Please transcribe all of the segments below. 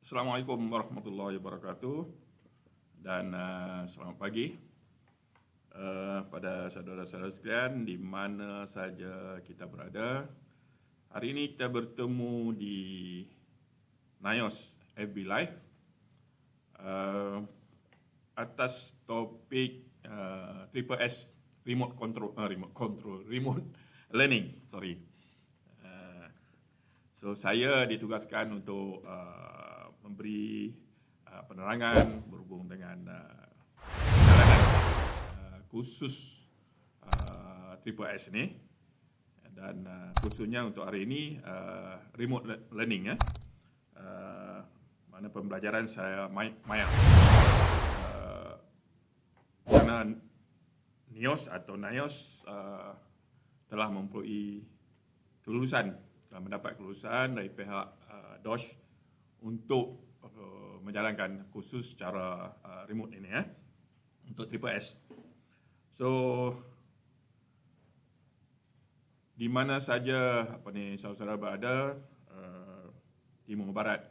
Assalamualaikum warahmatullahi wabarakatuh dan selamat pagi pada saudara-saudara sekalian di mana saja kita berada. Hari ini kita bertemu di NIOS FB Live atas topik Triple S remote learning. So saya ditugaskan untuk memberi penerangan berhubung dengan perjalanan khusus Triple S ni, dan khususnya untuk hari ini remote learning ya. Mana pembelajaran saya maya. Kerana NIOS atau NIOS telah mempunyai kelulusan, telah mendapat kelulusan dari pihak DOSH untuk menjalankan khusus secara remote ini ya, untuk Triple S. So di mana saja saudara berada, Timur Barat,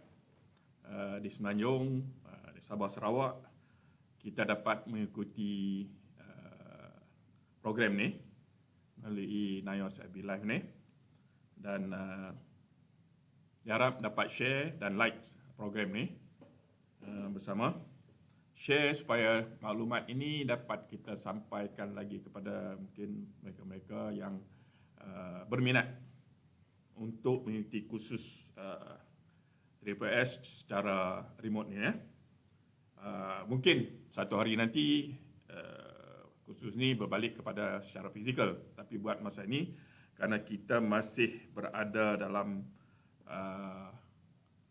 di Semenanjung, di Sabah Sarawak, kita dapat mengikuti program ni melalui NIOS FB Live ni, dan diharap dapat share dan like program ni bersama. Share supaya maklumat ini dapat kita sampaikan lagi kepada mungkin mereka-mereka yang berminat untuk mengikuti khusus Triple S secara remote ni ya. Mungkin satu hari nanti khusus ni berbalik kepada secara fizikal, tapi buat masa ini kerana kita masih berada dalam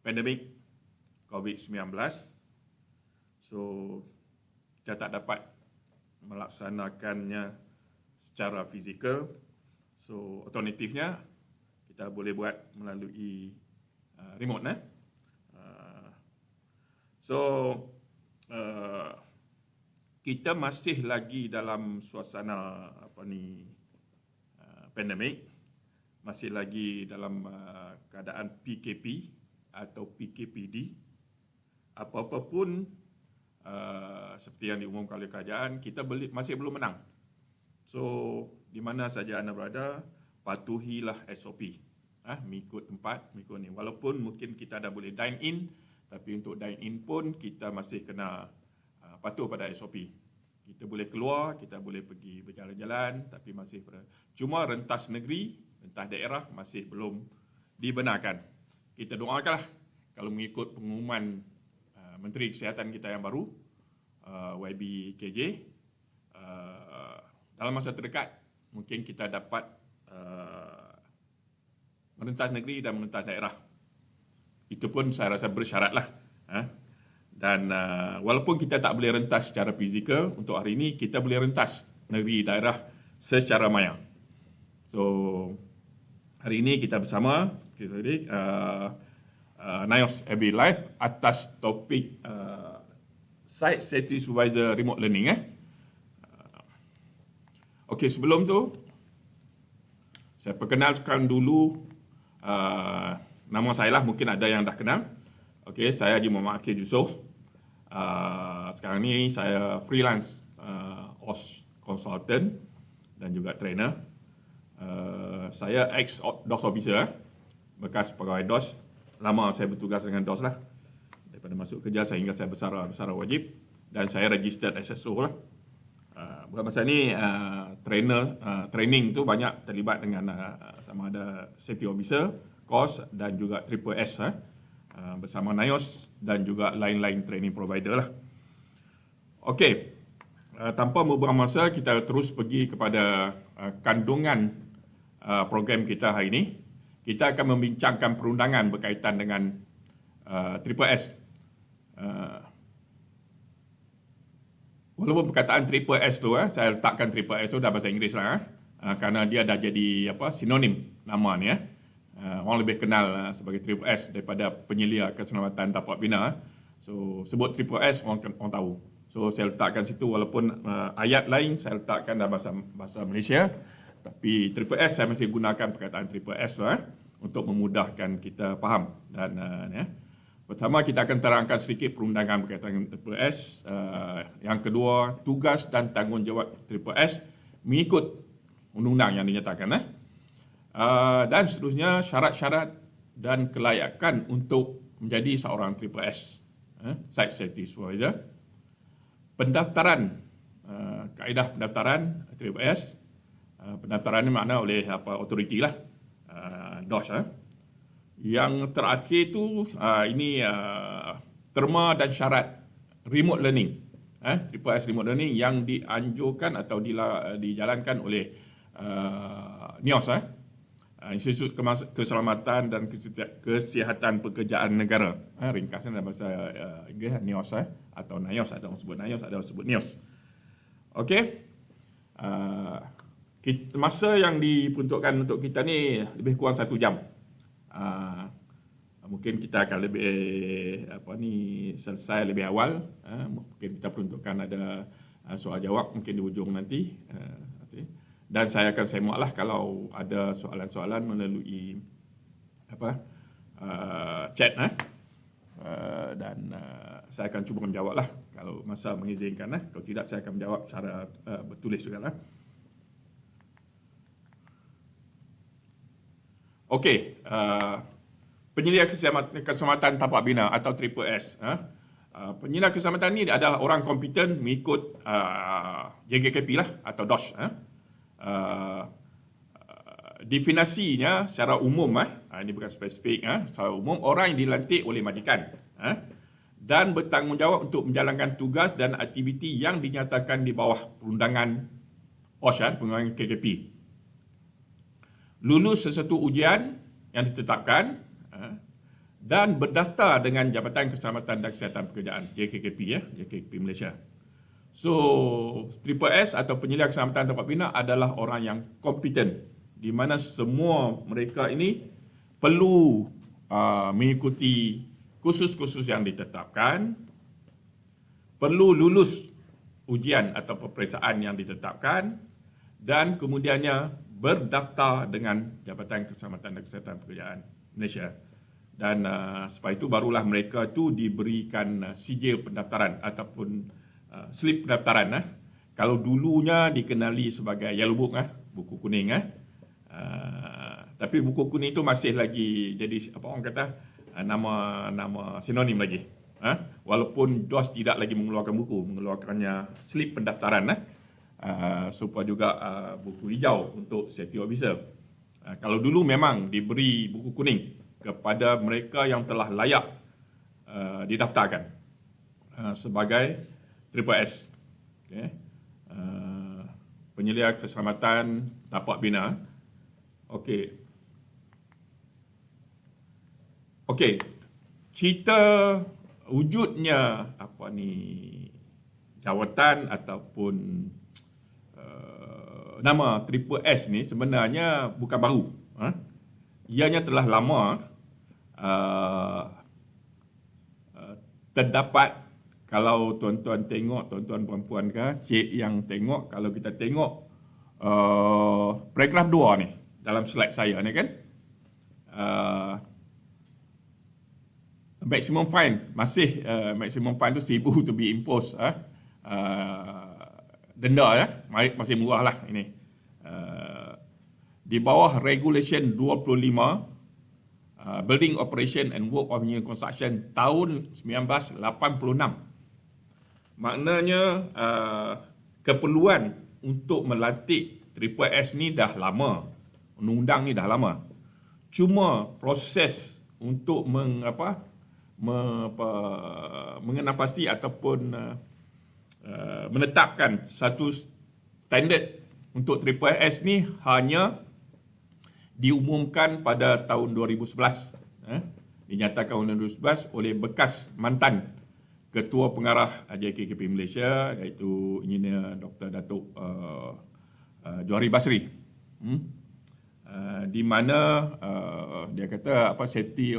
pandemik COVID-19, so kita tak dapat melaksanakannya secara fizikal. So alternatifnya kita boleh buat melalui remote kita masih lagi dalam suasana pandemik, masih lagi dalam keadaan PKP atau PKPD. Apa-apa pun seperti yang diumumkan oleh kerajaan, kita masih belum menang. So di mana saja anda berada, patuhilah SOP, mengikut tempat, mengikut ni. Walaupun mungkin kita dah boleh dine in, tapi untuk dine in pun kita masih kena patuh pada SOP. Kita boleh keluar, kita boleh pergi berjalan-jalan, tapi masih cuma rentas negeri, rentas daerah masih belum dibenarkan. Kita doakanlah kalau mengikut pengumuman Menteri Kesihatan kita yang baru, YB KJ, dalam masa terdekat mungkin kita dapat merentas negeri dan merentas daerah. Itu pun saya rasa bersyaratlah. Dan walaupun kita tak boleh rentas secara fizikal, untuk hari ini kita boleh rentas negeri daerah secara maya. So hari ini kita bersama seperti tadi NIOS FB Live atas topik Site Safety Supervisor Remote Learning. Okey, sebelum tu saya perkenalkan dulu nama saya lah, mungkin ada yang dah kenal. Okey, saya Haji Muhammad Akil Yusof. Sekarang ni saya freelance OS consultant dan juga trainer. Saya ex-DOS officer, bekas pegawai DOS. Lama saya bertugas dengan DOS lah. Daripada masuk kerja sehingga saya bersara wajib. Dan saya registered SSO lah. Buat masa ni training tu banyak terlibat dengan sama ada safety officer, course dan juga Triple S bersama NIOS dan juga lain-lain training provider lah. Okey, tanpa membuang masa, kita terus pergi kepada kandungan program kita hari ini. Kita akan membincangkan perundangan berkaitan dengan Triple S. Walaupun perkataan Triple S tu, saya letakkan Triple S tu dah bahasa Inggeris lah, kerana dia dah jadi sinonim nama ni. Orang lebih kenal sebagai Triple S daripada penyelia keselamatan dapat bina. So sebut Triple S orang tahu. So saya letakkan situ, walaupun ayat lain saya letakkan dalam bahasa Malaysia, tapi Triple S saya masih gunakan perkataan Triple S tu untuk memudahkan kita faham. Dan Pertama, kita akan terangkan sedikit perundangan berkaitan dengan Triple S. Yang kedua, tugas dan tanggungjawab Triple S mengikut undang-undang yang dinyatakan. Dan seterusnya, syarat-syarat dan kelayakan untuk menjadi seorang Triple S, Site Safety Supervisor. Pendaftaran, kaedah pendaftaran Triple S. Pendaftaran ini makna oleh autoriti lah, DOS. Yang terakhir itu ini terma dan syarat remote learning, Triple S remote learning yang dianjurkan atau dijalankan oleh NIOS, Institut Keselamatan dan Kesihatan Pekerjaan Negara, ringkasan dalam bahasa Inggeris NIOS, atau NIOS, ada orang sebut NIOS, ada orang sebut NIOS. Okey. Masa yang diperuntukkan untuk kita ni lebih kurang 1 jam. Mungkin kita akan lebih selesai lebih awal. Mungkin kita peruntukkan ada soal jawab mungkin di ujung nanti. Dan saya akan semaklah kalau ada soalan-soalan melalui chat, dan saya akan cuba menjawablah kalau masa mengizinkan. Kalau tidak, saya akan menjawab secara bertulis juga lah. Okey, penyelia keselamatan tapak bina atau Triple S. Penyelia keselamatan ini adalah orang kompeten mengikut JKKP lah atau DOS. Definisinya secara umum, ini bukan spesifik, secara umum orang yang dilantik oleh majikan dan bertanggungjawab untuk menjalankan tugas dan aktiviti yang dinyatakan di bawah perundangan OSH, perundangan KKP. Lulus sesuatu ujian yang ditetapkan dan berdaftar dengan Jabatan Keselamatan dan Kesihatan Pekerjaan, JKKP, JKKP Malaysia. So, Triple S atau penyelia keselamatan tempat bina adalah orang yang kompeten, di mana semua mereka ini perlu mengikuti kursus-kursus yang ditetapkan, perlu lulus ujian atau peperiksaan yang ditetapkan, dan kemudiannya berdaftar dengan Jabatan Keselamatan dan Kesihatan Pekerjaan Malaysia. Dan sebab itu barulah mereka itu diberikan sijil pendaftaran ataupun slip pendaftaran. Kalau dulunya dikenali sebagai yellow book, buku kuning, tapi buku kuning itu masih lagi jadi apa orang kata nama sinonim lagi. Walaupun DOS tidak lagi mengeluarkan buku, mengeluarkannya slip pendaftaran, supaya juga buku hijau untuk safety officer. Kalau dulu memang diberi buku kuning kepada mereka yang telah layak didaftarkan sebagai Triple S. Okay. Penyelia keselamatan tapak bina. Okey. Okey. Cerita wujudnya jawatan ataupun nama Triple S ni sebenarnya bukan baru. Ianya telah lama terdapat. Kalau tuan-tuan tengok, tuan-tuan perempuan cik yang tengok, kalau kita tengok paragraf 2 ni dalam slide saya ni kan, maximum fine, masih maximum fine tu 1,000 to be imposed, denda masih murah lah ini. Di bawah regulation 25 Building Operation and Work of New Construction tahun 1986. Maknanya keperluan untuk melantik Triple S ni dah lama. Undang-undang ni dah lama. Cuma proses untuk mengenal pasti ataupun menetapkan satu standard untuk Triple S ni hanya diumumkan pada tahun 2011. Dinyatakan tahun 2011 oleh bekas mantan Ketua Pengarah JKKP Malaysia, iaitu Engineer Dr. Datuk Johari Basri. Di mana dia kata safety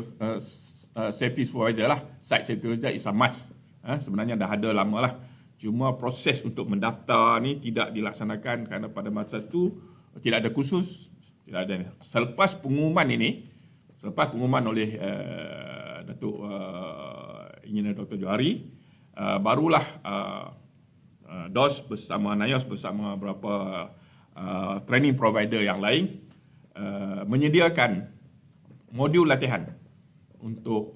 supervisor lah, site safety supervisor is a must. Sebenarnya dah ada lama lah. Cuma proses untuk mendaftar ni tidak dilaksanakan kerana pada masa itu tidak ada kursus, tidak ada. Selepas pengumuman ini, selepas pengumuman oleh Datuk Engineer Dr. Johari, barulah DOS bersama NIOS bersama beberapa training provider yang lain menyediakan modul latihan untuk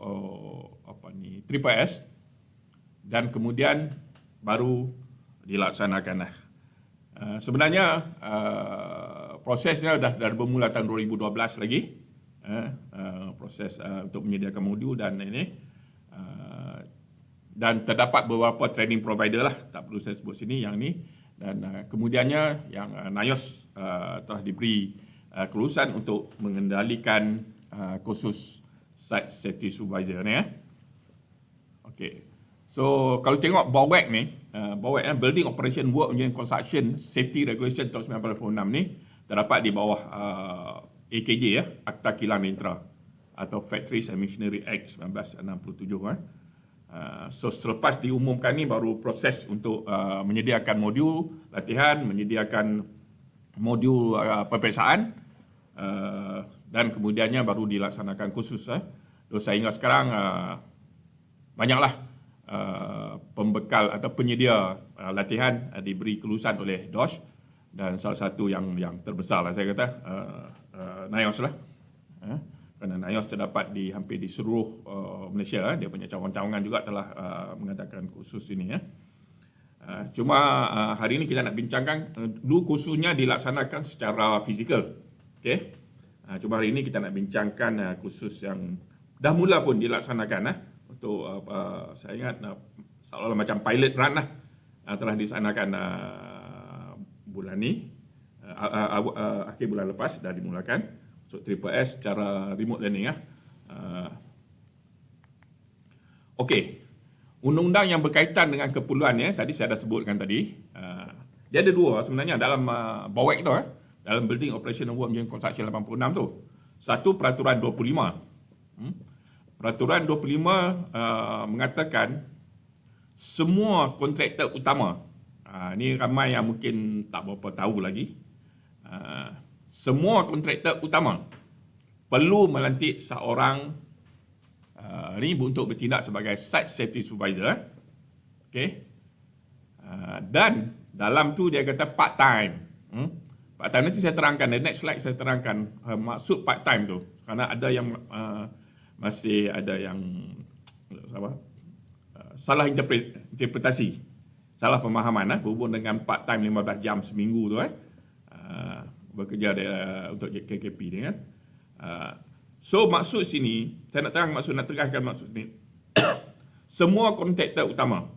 Triple S, dan kemudian baru dilaksanakan. Sebenarnya prosesnya dah bermula tahun 2012 lagi, proses untuk menyediakan modul dan ini, dan terdapat beberapa training provider lah, tak perlu saya sebut sini yang ni, dan kemudiannya yang NIOS telah diberi kelulusan untuk mengendalikan kursus Site Safety Supervisor ni. Okey. So kalau tengok BOWAC ni, BOWAC Building Operation Work Engineering Construction Safety Regulation tahun 1986 ni terdapat di bawah AKJ ya, Akta Kilang Netra atau Factories and Machinery Act 1967. So selepas diumumkan ni baru proses untuk menyediakan modul latihan, menyediakan modul peperiksaan, dan kemudiannya baru dilaksanakan kursus. Sehingga sekarang banyaklah pembekal atau penyedia latihan diberi kelulusan oleh DOS, dan salah satu yang terbesar lah saya kata NIOS lah. Kerana NIOS terdapat di hampir di seluruh Malaysia. Dia punya cawangan-cawangan juga telah mengadakan kursus ini ya. Cuma hari ini kita nak bincangkan, dulu kursusnya dilaksanakan secara fizikal. Okey. Cuma hari ini kita nak bincangkan kursus yang dah mula pun dilaksanakan untuk saya ingat seolah-olah macam pilot run lah, telah dilaksanakan bulan ni, akhir bulan lepas dah dimulakan untuk Triple S secara remote learning . Okey, undang-undang yang berkaitan dengan keperluan tadi saya dah sebutkan tadi. Dia ada dua sebenarnya dalam BOWAC tu, dalam Building Operation Work Engineering Construction 86 tu. Satu peraturan 25. Peraturan 25 mengatakan semua kontraktor utama, ni ramai yang mungkin tak berapa tahu lagi, semua kontraktor utama perlu melantik seorang ni untuk bertindak sebagai Site Safety Supervisor. Okay. Dan dalam tu dia kata part time. Part time nanti saya terangkan, the next slide saya terangkan maksud part time tu, kerana ada yang masih ada yang salah interpretasi, salah pemahaman berhubung dengan part time 15 jam seminggu tu bekerja untuk KKP ni kan. So maksud sini saya nak terangkan maksud ni semua kontraktor utama.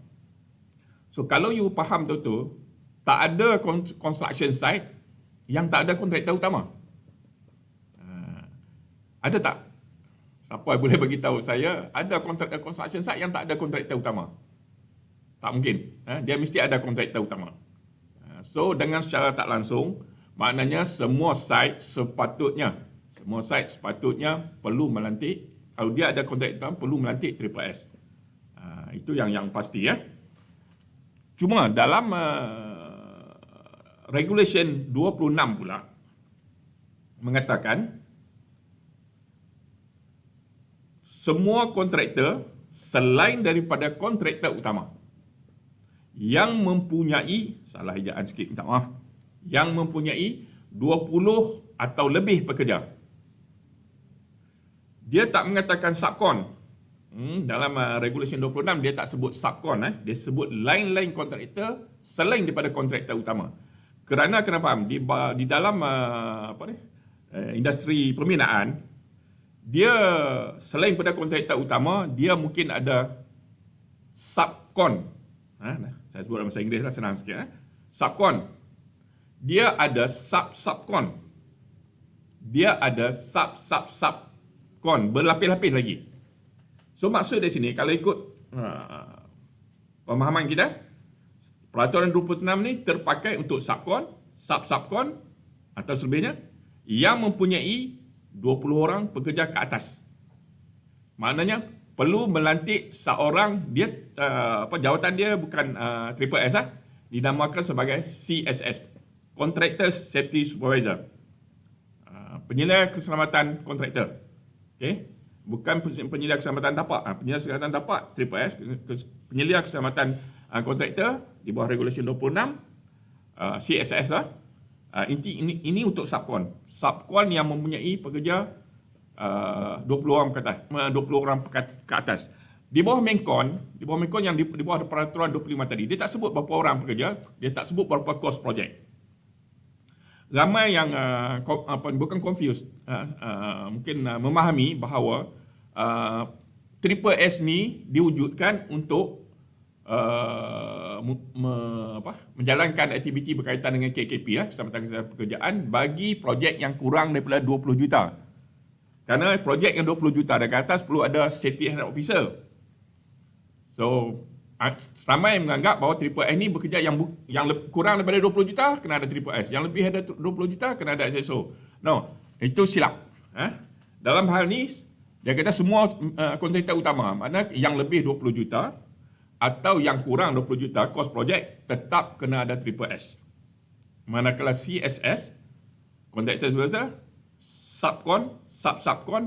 So kalau you faham tu tak ada construction site yang tak ada kontraktor utama. Ada tak? Siapa boleh bagi tahu saya ada kontraktor construction site yang tak ada kontraktor utama? Tak mungkin. Dia mesti ada kontraktor utama. So dengan secara tak langsung, maknanya semua site sepatutnya perlu melantik, kalau dia ada kontraktor utama perlu melantik Triple S. Itu yang pasti ya. Cuma dalam Regulation 26 pula mengatakan semua kontraktor selain daripada kontraktor utama yang mempunyai, salah ejaan sikit minta maaf, yang mempunyai 20 atau lebih pekerja. Dia tak mengatakan subkon. Dalam Regulation 26 dia tak sebut subkon, dia sebut lain-lain kontraktor selain daripada kontraktor utama. Kerana kena faham di dalam industri perminaan, dia selain pada kontraktor utama, dia mungkin ada subkon. Saya sebut dalam bahasa Inggeris lah, senang sikit. Subkon. Dia ada subkon. Dia ada subkon. Berlapis-lapis lagi. So maksud dari sini, kalau ikut pemahaman kita, peraturan 26 ni terpakai untuk subkon, subkon atau selebihnya yang mempunyai 20 orang pekerja ke atas. Maknanya perlu melantik seorang, dia jawatan dia bukan Triple S dinamakan sebagai CSS, Contractor Safety Supervisor, penyelia keselamatan kontraktor. Okey. Bukan penyelia keselamatan tapak. Penyelia keselamatan tapak, Triple S, penyelia keselamatan kontraktor di bawah Regulation 26, CSS lah. Ini untuk subkon. Subkon yang mempunyai pekerja 20 orang ke atas, 20 orang ke atas. Di bawah Menkon yang di bawah peraturan 25 tadi, dia tak sebut berapa orang pekerja, dia tak sebut berapa kos projek. Ramai yang bukan confused, mungkin memahami bahawa Triple S ni diwujudkan untuk menjalankan aktiviti berkaitan dengan KKP, Keselamatan Pekerjaan, bagi projek yang kurang daripada 20 juta. Kerana projek yang 20 juta dan ke atas perlu ada safety head officer. So, ramai yang menganggap bahawa Triple S ni bekerja yang kurang daripada 20 juta, kena ada Triple S. Yang lebih ada 20 juta, kena ada SSO. No, itu silap. Dalam hal ni, dia kata semua kontraktor utama, maknanya yang lebih 20 juta atau yang kurang 20 juta, kos projek tetap kena ada Triple S. Manakala CSS, kontraktor supervisor, subkon,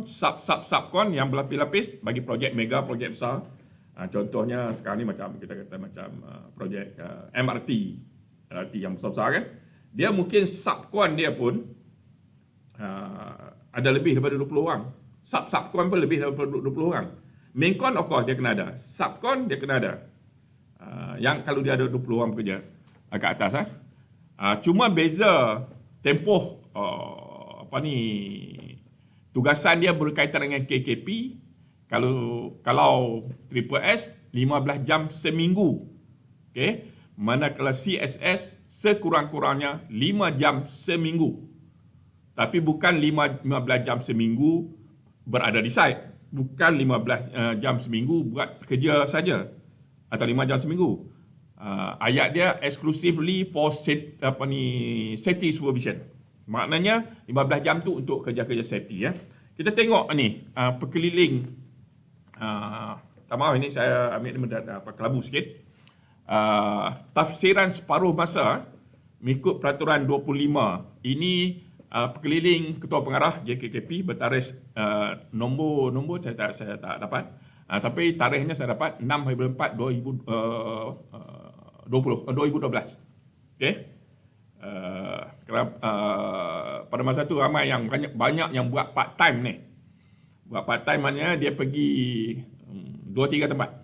sub-subkon yang berlapis-lapis bagi projek mega, projek besar. Contohnya sekarang ni macam kita kata macam projek MRT yang besar-besar kan. Dia mungkin subkon dia pun ada lebih daripada 20 orang. Subkon pun lebih daripada 20 orang. Mainkon of course dia kena ada. Subkon dia kena ada. Yang kalau dia ada 20 orang bekerja ke atas. Cuma beza tempoh tugasan dia berkaitan dengan KKP. Kalau Triple S 15 jam seminggu. Okey. Manakala CSS sekurang-kurangnya 5 jam seminggu. Tapi bukan 15 jam seminggu berada di site. Bukan 15 jam seminggu buat kerja saja. Atau 5 jam seminggu. Ayat dia exclusively for safety supervision. Maknanya 15 jam tu untuk kerja-kerja safety. Kita tengok ni perkeliling. Maaf ini saya ambil kelabu sikit. Tafsiran separuh masa mengikut peraturan 25. Ini perkeliling Ketua Pengarah JKKP bertarikh nombor saya tak dapat. Tapi tarikhnya saya dapat 6/4/2012. Okey. Pada masa tu ramai yang banyak yang buat part time ni. Buat part time maknanya dia pergi 2-3 tempat.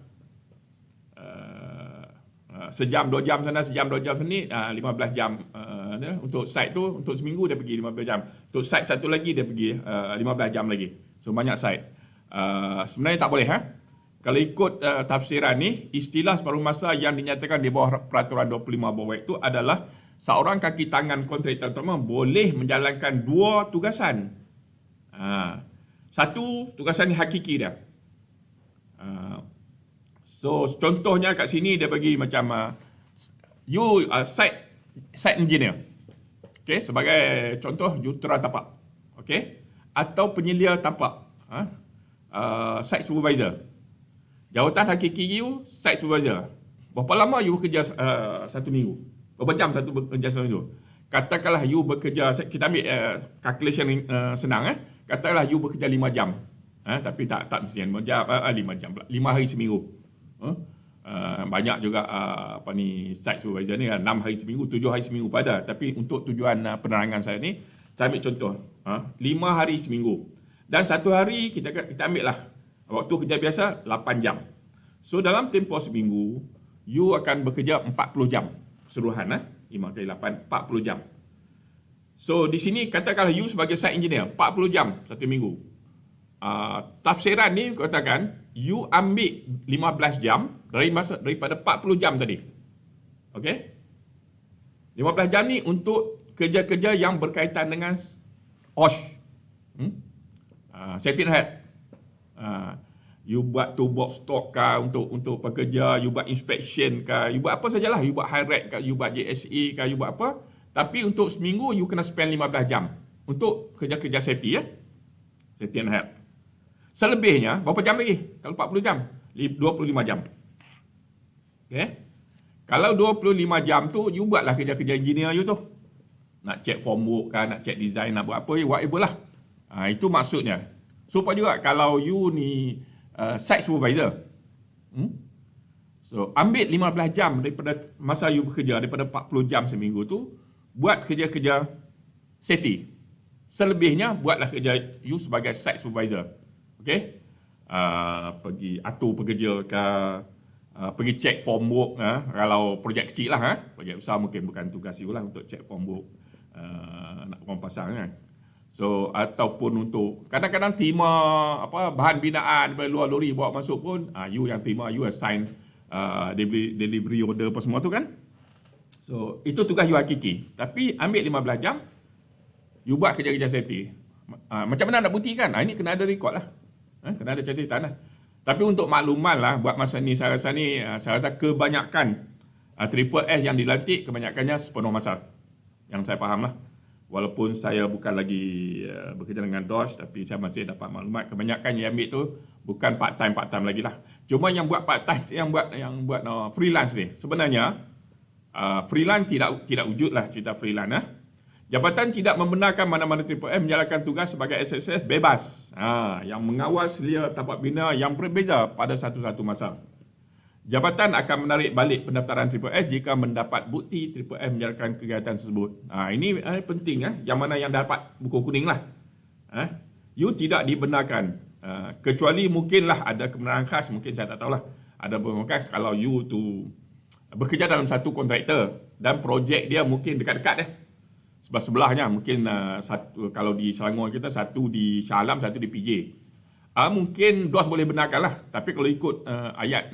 Sejam 2 jam sana, sejam 2 jam sini, 15 jam. Untuk site tu, untuk seminggu dia pergi 15 jam. Untuk site satu lagi dia pergi 15 jam lagi. So banyak site. Sebenarnya tak boleh. Kalau ikut tafsiran ni, istilah separuh masa yang dinyatakan di bawah peraturan 25 bawah itu adalah seorang kaki tangan kontraktor utama boleh menjalankan 2 tugasan. Satu tugasan ni hakiki dia. So contohnya kat sini dia bagi macam you site engineer. Okey, sebagai contoh jutera tapak. Okey, atau penyelia tapak. Site supervisor. Jawatan hakiki you site supervisor. Berapa lama you bekerja satu minggu? Berapa jam bekerja satu minggu? Katakanlah you bekerja, kita ambil calculation senang. Katakanlah you bekerja 5 jam. Tapi tak mesti 5 jam, 5 jam pula. 5 hari seminggu. Banyak juga site supervisor ni 6 hari seminggu, 7 hari seminggu pada. Tapi untuk tujuan penerangan saya ni, saya ambil contoh 5 hari seminggu. Dan satu hari kita ambil lah waktu kerja biasa 8 jam. So dalam tempoh seminggu, you akan bekerja 40 jam keseluruhan. 5 kali 8, 40 jam. So di sini katakanlah you sebagai site engineer 40 jam satu minggu. Tafsiran ni katakan you ambil 15 jam daripada 40 jam tadi. Okey? 15 jam ni untuk kerja-kerja yang berkaitan dengan OSH. Safety head. You buat toolbox stock kah untuk pekerja, you buat inspection kah, you buat apa sajalah, you buat high rate kah, you buat JSE kah, you buat apa. Tapi untuk seminggu you kena spend 15 jam untuk kerja-kerja safety safety and health. Selebihnya berapa jam lagi? Kalau 40 jam, 25 jam. Okey. Kalau 25 jam tu you buatlah kerja-kerja engineer you tu. Nak check formwork kah, nak check design, nak buat apa, whatever lah. Itu maksudnya. Supaya juga kalau you ni site supervisor, so ambil 15 jam daripada masa you bekerja, daripada 40 jam seminggu tu, buat kerja-kerja safety. Selebihnya buatlah kerja you sebagai site supervisor. Okey? Pergi atur pekerja ke, pergi check form work, kalau projek kecil lah, projek besar mungkin bukan tugas you lah untuk check form work, nak orang pasang kan. So ataupun untuk kadang-kadang terima bahan binaan daripada luar lori bawa masuk pun, you yang terima, you assign delivery order apa semua tu kan. So itu tugas you hakiki. Tapi ambil 15 jam you buat kerja-kerja safety. Macam mana nak buktikan? Ini kena ada rekod lah, kena ada catatan lah. Tapi untuk makluman lah, buat masa ni saya rasa kebanyakan Triple S yang dilantik kebanyakannya sepenuh masa, yang saya faham lah. Walaupun saya bukan lagi bekerja dengan DOS, tapi saya masih dapat maklumat kebanyakan yang ambil tu bukan part-time lagi lah. Cuma yang buat part-time, yang buat freelance ni, sebenarnya freelance tidak wujud lah cerita freelance. Jabatan tidak membenarkan mana-mana Triple M menjalankan tugas sebagai SSS bebas, yang mengawal selia tapak bina yang berbeza pada satu-satu masa. Jabatan akan menarik balik pendaftaran Triple S jika mendapat bukti Triple S menjalankan kegiatan tersebut. Ini penting, yang mana yang dapat buku kuning lah. You tidak dibenarkan. Kecuali mungkinlah ada kebenaran khas, mungkin saya tak tahulah. Ada beberapa kalau you tu bekerja dalam satu kontraktor dan projek dia mungkin dekat-dekat sebelah-sebelahnya, mungkin satu kalau di Selangor kita, satu di Shah Alam, satu di PJ. Mungkin DOS boleh benarkan lah. Tapi kalau ikut ayat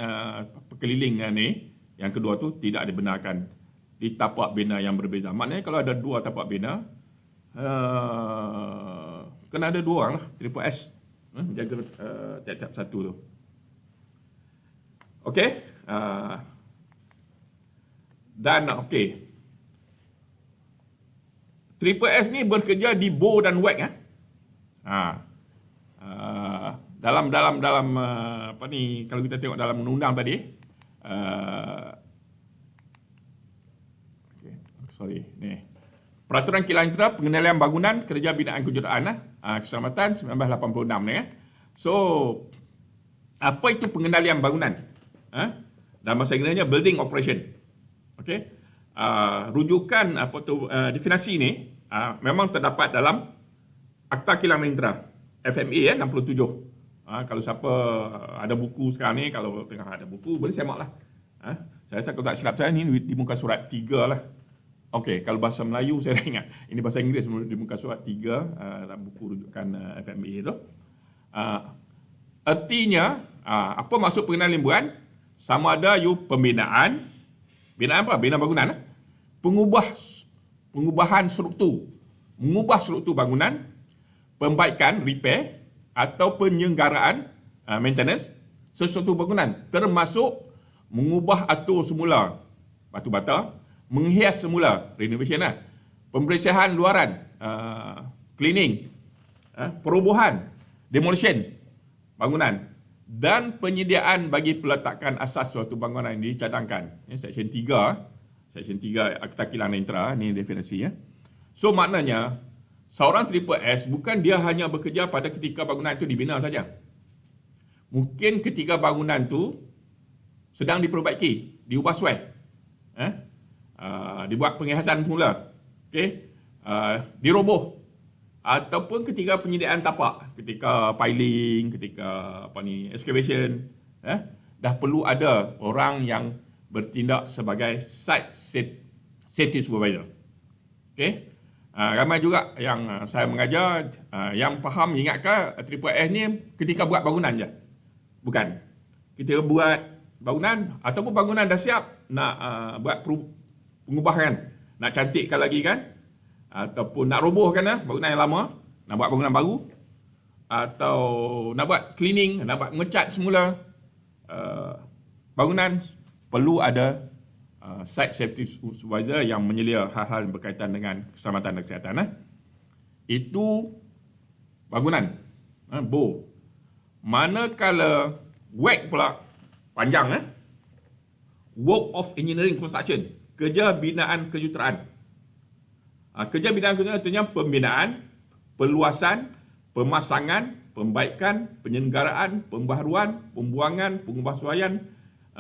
perkeliling ni, yang kedua tu tidak dibenarkan di tapak bina yang berbeza. Maknanya kalau ada dua tapak bina, kena ada dua orang lah, Triple S, menjaga tiap-tiap satu tu. Okey. Dan okey, Triple S ni bekerja di Bo dan Wek. Dalam kalau kita tengok dalam undang-undang tadi, Peraturan Kilang Intera Pengendalian Bangunan Kerja Binaan Kejuruteraan Keselamatan 1986 ni. So apa itu pengendalian bangunan? Dalam bahasa Inggerisnya building operation. Okey. Rujukan definisi ni memang terdapat dalam Akta Kilang Intera FMA 67. Kalau siapa ada buku sekarang ni, kalau tengah ada buku, boleh semak lah. Saya rasa kalau tak silap saya ni di muka surat 3 lah. Okey, kalau bahasa Melayu saya tak ingat. Ini bahasa Inggeris di muka surat 3 dalam buku rujukan FMA tu. Artinya, apa maksud pengenalan limbuan? Sama ada you pembinaan, binaan apa? Binaan bangunan. Pengubahan struktur. Mengubah struktur bangunan, pembaikan, repair, atau penyelenggaraan maintenance sesuatu bangunan, termasuk mengubah atur semula batu bata, menghias semula renovation, pembersihan luaran, cleaning, perobohan, demolition bangunan, dan penyediaan bagi peletakan asas suatu bangunan yang dicadangkan. Seksyen 3 Akta Kilang Intera, ini definisi. So maknanya seorang Triple S bukan dia hanya bekerja pada ketika bangunan itu dibina saja. Mungkin ketika bangunan itu sedang diperbaiki, diubah suai, dibuat penghiasan semula, diroboh, ataupun ketika penyediaan tapak, ketika piling, ketika excavation, dah perlu ada orang yang bertindak sebagai site safety supervisor. Okey. Ramai juga yang saya mengajar yang faham, ingatkah Triple S ni ketika buat bangunan je? Bukan. Kita buat bangunan ataupun bangunan dah siap nak buat pengubahan, nak cantikkan lagi kan, ataupun nak robohkan bangunan yang lama, nak buat bangunan baru, atau nak buat cleaning, nak buat ngecat semula bangunan, perlu ada site safety supervisor yang menyelia hal-hal yang berkaitan dengan keselamatan dan kesihatan. Itu bangunan, Bo. Manakala WEC pula panjang, Work of Engineering Construction, kerja binaan kejuruteraan. Kerja binaan kejuruteraan artinya pembinaan, perluasan, pemasangan, pembaikan, penyelenggaraan, pembaharuan, pembuangan, pengubahsuaian,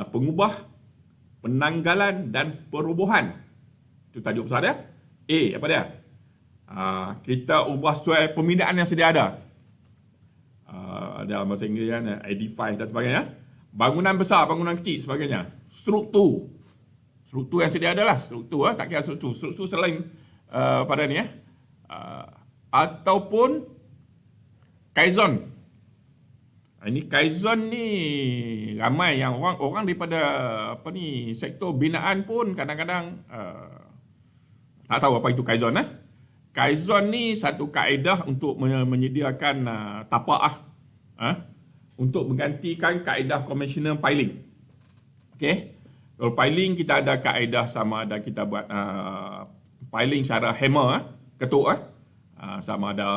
pengubah, penanggalan dan perubahan. Itu tajuk besar dia. A, apa dia? Kita ubah suai pembinaan yang sedia ada. Dalam bahasa Inggeris kan, edify dan sebagainya. Bangunan besar, bangunan kecil sebagainya. Struktur yang sedia ada lah. Struktur, tak kira struktur selain pada ni ataupun Kaizen. Ini Kaizen ni ramai yang orang daripada sektor binaan pun kadang-kadang tak tahu apa itu Kaizen. Kaizen ni satu kaedah untuk menyediakan tapak untuk menggantikan kaedah konvensional piling. Okey. Kalau piling kita ada kaedah sama ada kita buat piling secara hammer, ketuk sama ada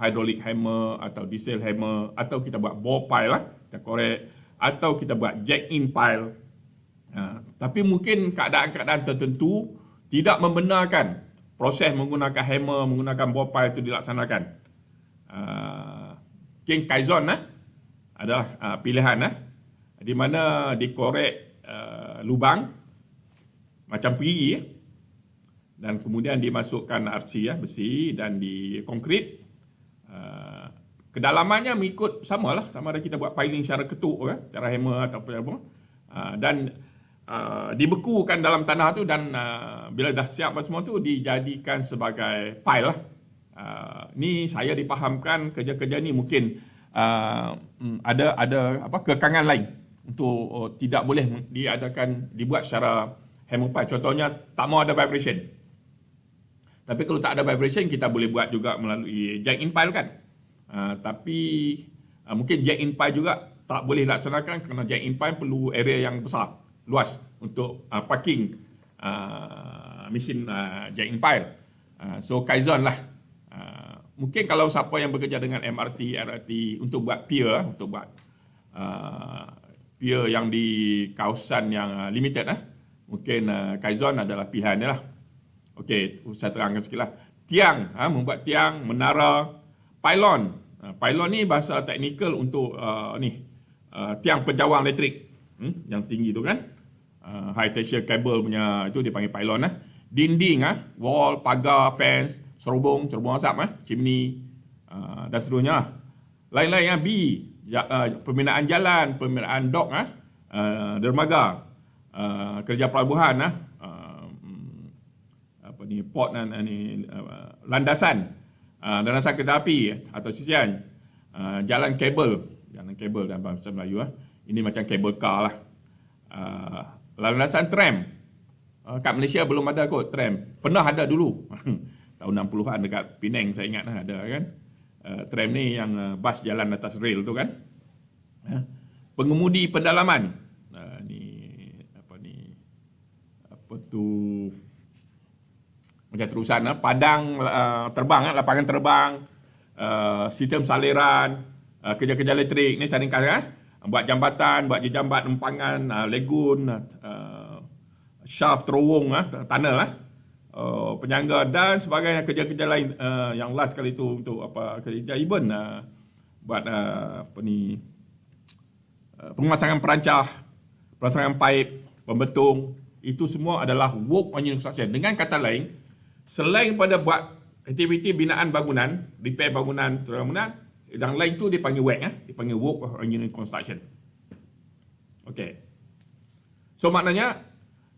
hydraulic hammer atau diesel hammer, atau kita buat bore pile kita korek, atau kita buat jack in pile. Tapi mungkin keadaan-keadaan tertentu tidak membenarkan proses menggunakan hammer, menggunakan bore pile itu dilaksanakan. Mungkin Kaizen adalah pilihan di mana dikorek lubang macam piri dan kemudian dimasukkan RC besi dan di konkrit. Kedalamannya mengikut sama ada kita buat piling secara ketuk cara hammer atau apa, dan dibekukan dalam tanah tu, dan bila dah siap semua tu dijadikan sebagai pile ni saya dipahamkan kerja-kerja ni mungkin ada kekangan lain untuk tidak boleh dibuat secara hammer pile. Contohnya tak mau ada vibration. Tapi kalau tak ada vibration, kita boleh buat juga melalui jack in pile kan. Tapi mungkin jack in pile juga tak boleh laksanakan kerana jack in pile perlu area yang besar, luas untuk parking mesin jack in pile. So Kaizen lah. Mungkin kalau siapa yang bekerja dengan MRT, LRT untuk buat pier, untuk buat pier yang di kawasan yang limited mungkin Kaizen adalah pilihan dia lah. Okey, saya terangkan sikit lah. Tiang, membuat tiang, menara, pylon. Pylon ni bahasa teknikal untuk tiang penjawang elektrik yang tinggi tu kan. High tension cable punya itu dipanggil pylon. Dinding, wall, pagar, fence, cerobong asap, chimney dan seterusnya. Lain-lain B, pembinaan jalan, pembinaan dok, dermaga, kerja pelabuhan, port landasan kereta api atau sisian, jalan kabel dalam bahasa Melayu ini macam kabel car lah. Landasan tram, kat Malaysia belum ada kot tram, pernah ada dulu tahun 60-an dekat Penang saya ingat ada kan. Tram ni yang bas jalan atas rel tu kan. Pengemudi pendalaman, macam terusan padang terbang, lapangan terbang, sistem saliran, kerja-kerja elektrik ni saya ringkas buat jambatan, buat jejambat empangan, lagoon, shaft terowong, tunnel, penyangga dan sebagainya, kerja-kerja lain yang last kali tu untuk kerja even buat pemasangan perancah, pemasangan pipe, pembetung, itu semua adalah work on unit construction. Dengan kata lain, selain pada buat aktiviti binaan bangunan, repair bangunan, yang lain tu dipanggil WOC, dipanggil work on unit construction. Okey. So maknanya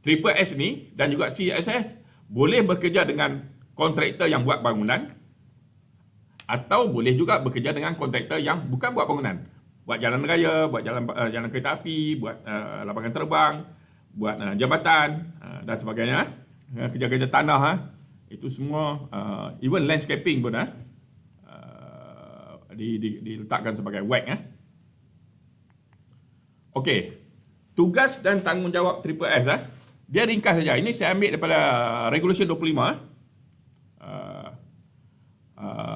Triple S ni dan juga CSS boleh bekerja dengan kontraktor yang buat bangunan atau boleh juga bekerja dengan kontraktor yang bukan buat bangunan. Buat jalan raya, buat jalan kereta api, buat lapangan terbang, buat jambatan dan sebagainya. Kerja-kerja tanah, itu semua, even landscaping pun diletakkan sebagai WOC. Okey, tugas dan tanggungjawab Triple S, dia ringkas saja. Ini saya ambil daripada Regulation 25.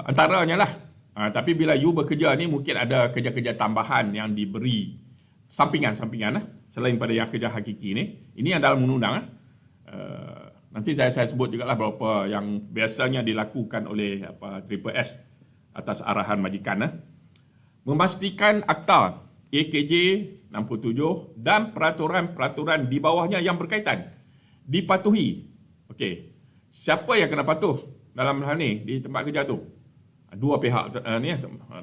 Antaranya lah. Tapi bila you bekerja ni mungkin ada kerja-kerja tambahan yang diberi sampingan-sampingan selain pada yang kerja hakiki ni. Ini yang dalam undang-undang. Nanti saya sebut juga lah berapa yang biasanya dilakukan oleh Triple S atas arahan majikan. Memastikan akta AKJ 67 dan peraturan-peraturan di bawahnya yang berkaitan dipatuhi. Okey. Siapa yang kena patuh dalam hal ni di tempat kerja tu? Dua pihak ni,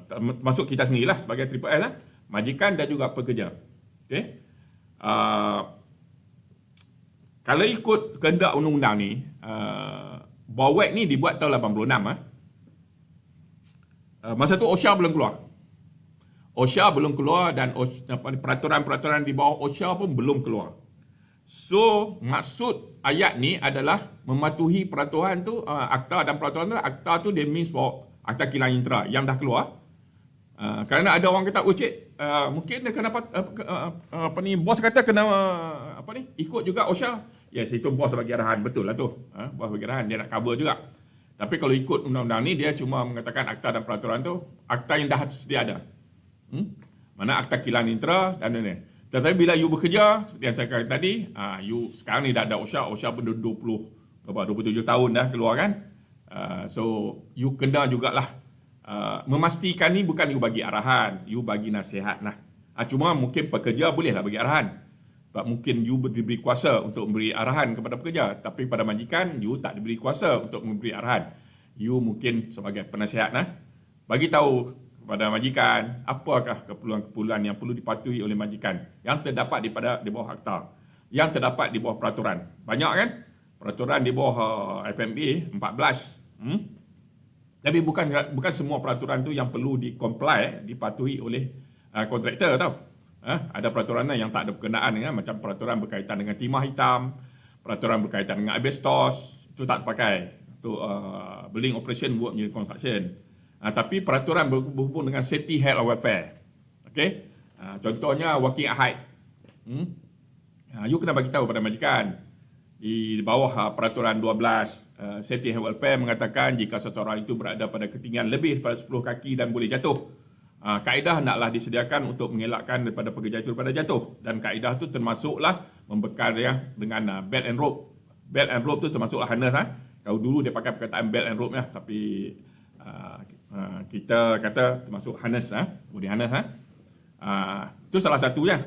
termasuk kita sendirilah sebagai Triple S, majikan dan juga pekerja. Okey. Kalau ikut kehendak undang-undang ni, BOWAC ni dibuat tahun 86. Masa tu OSHA belum keluar. OSHA belum keluar dan peraturan-peraturan di bawah OSHA pun belum keluar. So, maksud ayat ni adalah mematuhi peraturan tu, akta dan peraturan tu. Akta tu dia means for akta kilang intra yang dah keluar. Kerana ada orang kata, oh cik, mungkin dia kena bos kata kena ikut juga OSHA. Yes, itu bos bagi arahan, betul lah tu. Bos bagi arahan, dia nak cover juga. Tapi kalau ikut undang-undang ni, dia cuma mengatakan akta dan peraturan tu, akta yang dah sedia ada. Mana akta kilang intra dan ini. Tetapi bila you bekerja, seperti yang saya katakan tadi, you sekarang ni dah ada OSHA. OSHA pun 27 tahun dah keluar kan. So, you kena jugalah memastikan ni bukan you bagi arahan, you bagi nasihat lah. Cuma mungkin pekerja bolehlah bagi arahan. Sebab mungkin you diberi kuasa untuk memberi arahan kepada pekerja. Tapi pada majikan, you tak diberi kuasa untuk memberi arahan. You mungkin sebagai penasihat lah. Bagi tahu kepada majikan, apakah keperluan-keperluan yang perlu dipatuhi oleh majikan yang terdapat di bawah akta, yang terdapat di bawah peraturan. Banyak kan? Peraturan di bawah FMA 14. Tapi bukan semua peraturan tu yang perlu dipatuhi oleh kontraktor tau. Ada peraturan yang tak ada berkenaan dengan, macam peraturan berkaitan dengan timah hitam, peraturan berkaitan dengan asbestos, itu tak terpakai. Untuk building operation work engineering construction. Tapi peraturan berhubung dengan safety, health and welfare. Okay? Contohnya working at height. You kena bagi tahu pada majikan. Di bawah peraturan 12, safety and welfare mengatakan jika seseorang itu berada pada ketinggian lebih daripada 10 kaki dan boleh jatuh, kaedah hendaklah disediakan untuk mengelakkan daripada pekerja itu daripada jatuh. Dan kaedah itu termasuklah membekal dia dengan belt and rope. Belt and rope tu termasuklah harness. Kalau dulu dia pakai perkataan belt and rope tapi kita kata termasuk harness, body harness. Itu salah satunya.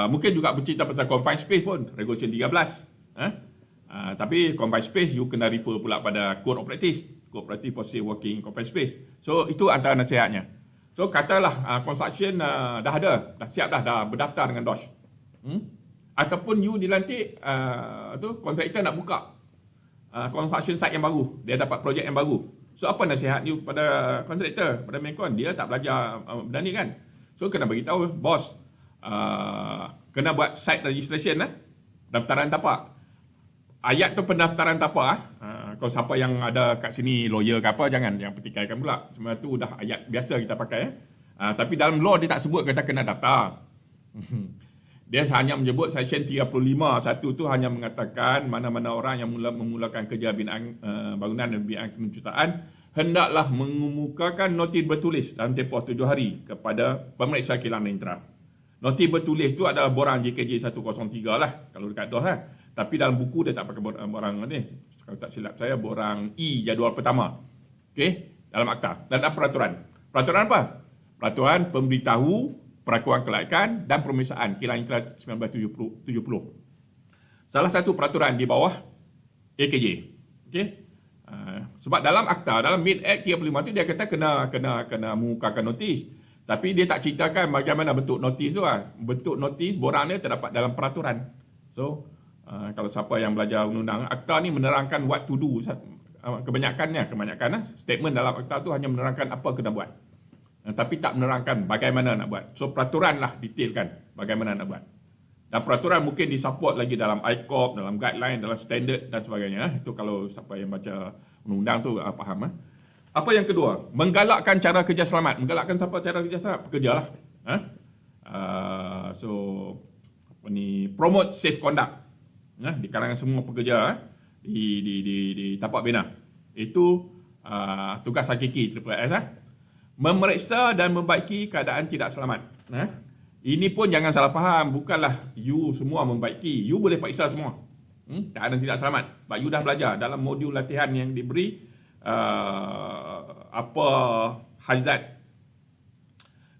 Mungkin juga bercerita pasal confined space pun, regulation 13. Tapi confined space you kena refer pula pada code of practice for safe working confined space. So itu antara nasihatnya. So katalah construction dah ada, dah siap dah berdaftar dengan DOSH. Ataupun you dilantik, kontraktor nak buka construction site yang baru, dia dapat projek yang baru. So apa nasihat you pada kontraktor, pada Menkon? Dia tak belajar benda ni kan. So kena bagi tahu bos, kena buat site registration, daftaran tapak. Ayat tu pendaftaran tapak. Kalau siapa yang ada kat sini lawyer ke apa, jangan yang petikaikan pula. Semua tu dah ayat biasa kita pakai. Tapi dalam law dia tak sebut kata kena daftar. Dia hanya menyebut section 35 satu tu hanya mengatakan mana-mana orang yang memulakan kerja binaan bangunan dan binaan kejuruteraan hendaklah mengemukakan notis bertulis dalam tempoh 7 hari kepada pemeriksa kilang intra. Notis bertulis tu adalah borang JKJ 103 lah kalau dekat DOS lah. Tapi dalam buku dia tak pakai borang ni. Kalau tak silap saya borang E jadual pertama. Okey, dalam akta dan dalam peraturan. Peraturan apa? Peraturan pemberitahu perakuan kelaikan dan pemeriksaan kilang intra 1970. Salah satu peraturan di bawah AKJ. Okey. Sebab dalam akta, dalam Mid Act 35 tu dia kata kena mengukakan notis. Tapi dia tak ceritakan bagaimana bentuk notis tu. Bentuk notis borang ni terdapat dalam peraturan. So, kalau siapa yang belajar undang-undang, akta ni menerangkan what to do. Kebanyakannya statement dalam akta tu hanya menerangkan apa kena buat. Tapi tak menerangkan bagaimana nak buat. So peraturan lah detailkan bagaimana nak buat. Dan peraturan mungkin disupport lagi dalam ICOP, dalam guideline, dalam standard dan sebagainya. Itu kalau siapa yang baca undang-undang tu faham. Apa yang kedua? Menggalakkan cara kerja selamat. Menggalakkan siapa cara kerja selamat? Pekerja lah. Promote safe conduct. Di kalangan semua pekerja di tapak bina. Itu tugas hakiki Triple S. Memeriksa dan membaiki keadaan tidak selamat. Ini pun jangan salah faham. Bukanlah you semua membaiki. You boleh periksa semua. Keadaan tidak selamat. Sebab you dah belajar dalam modul latihan yang diberi apa hazard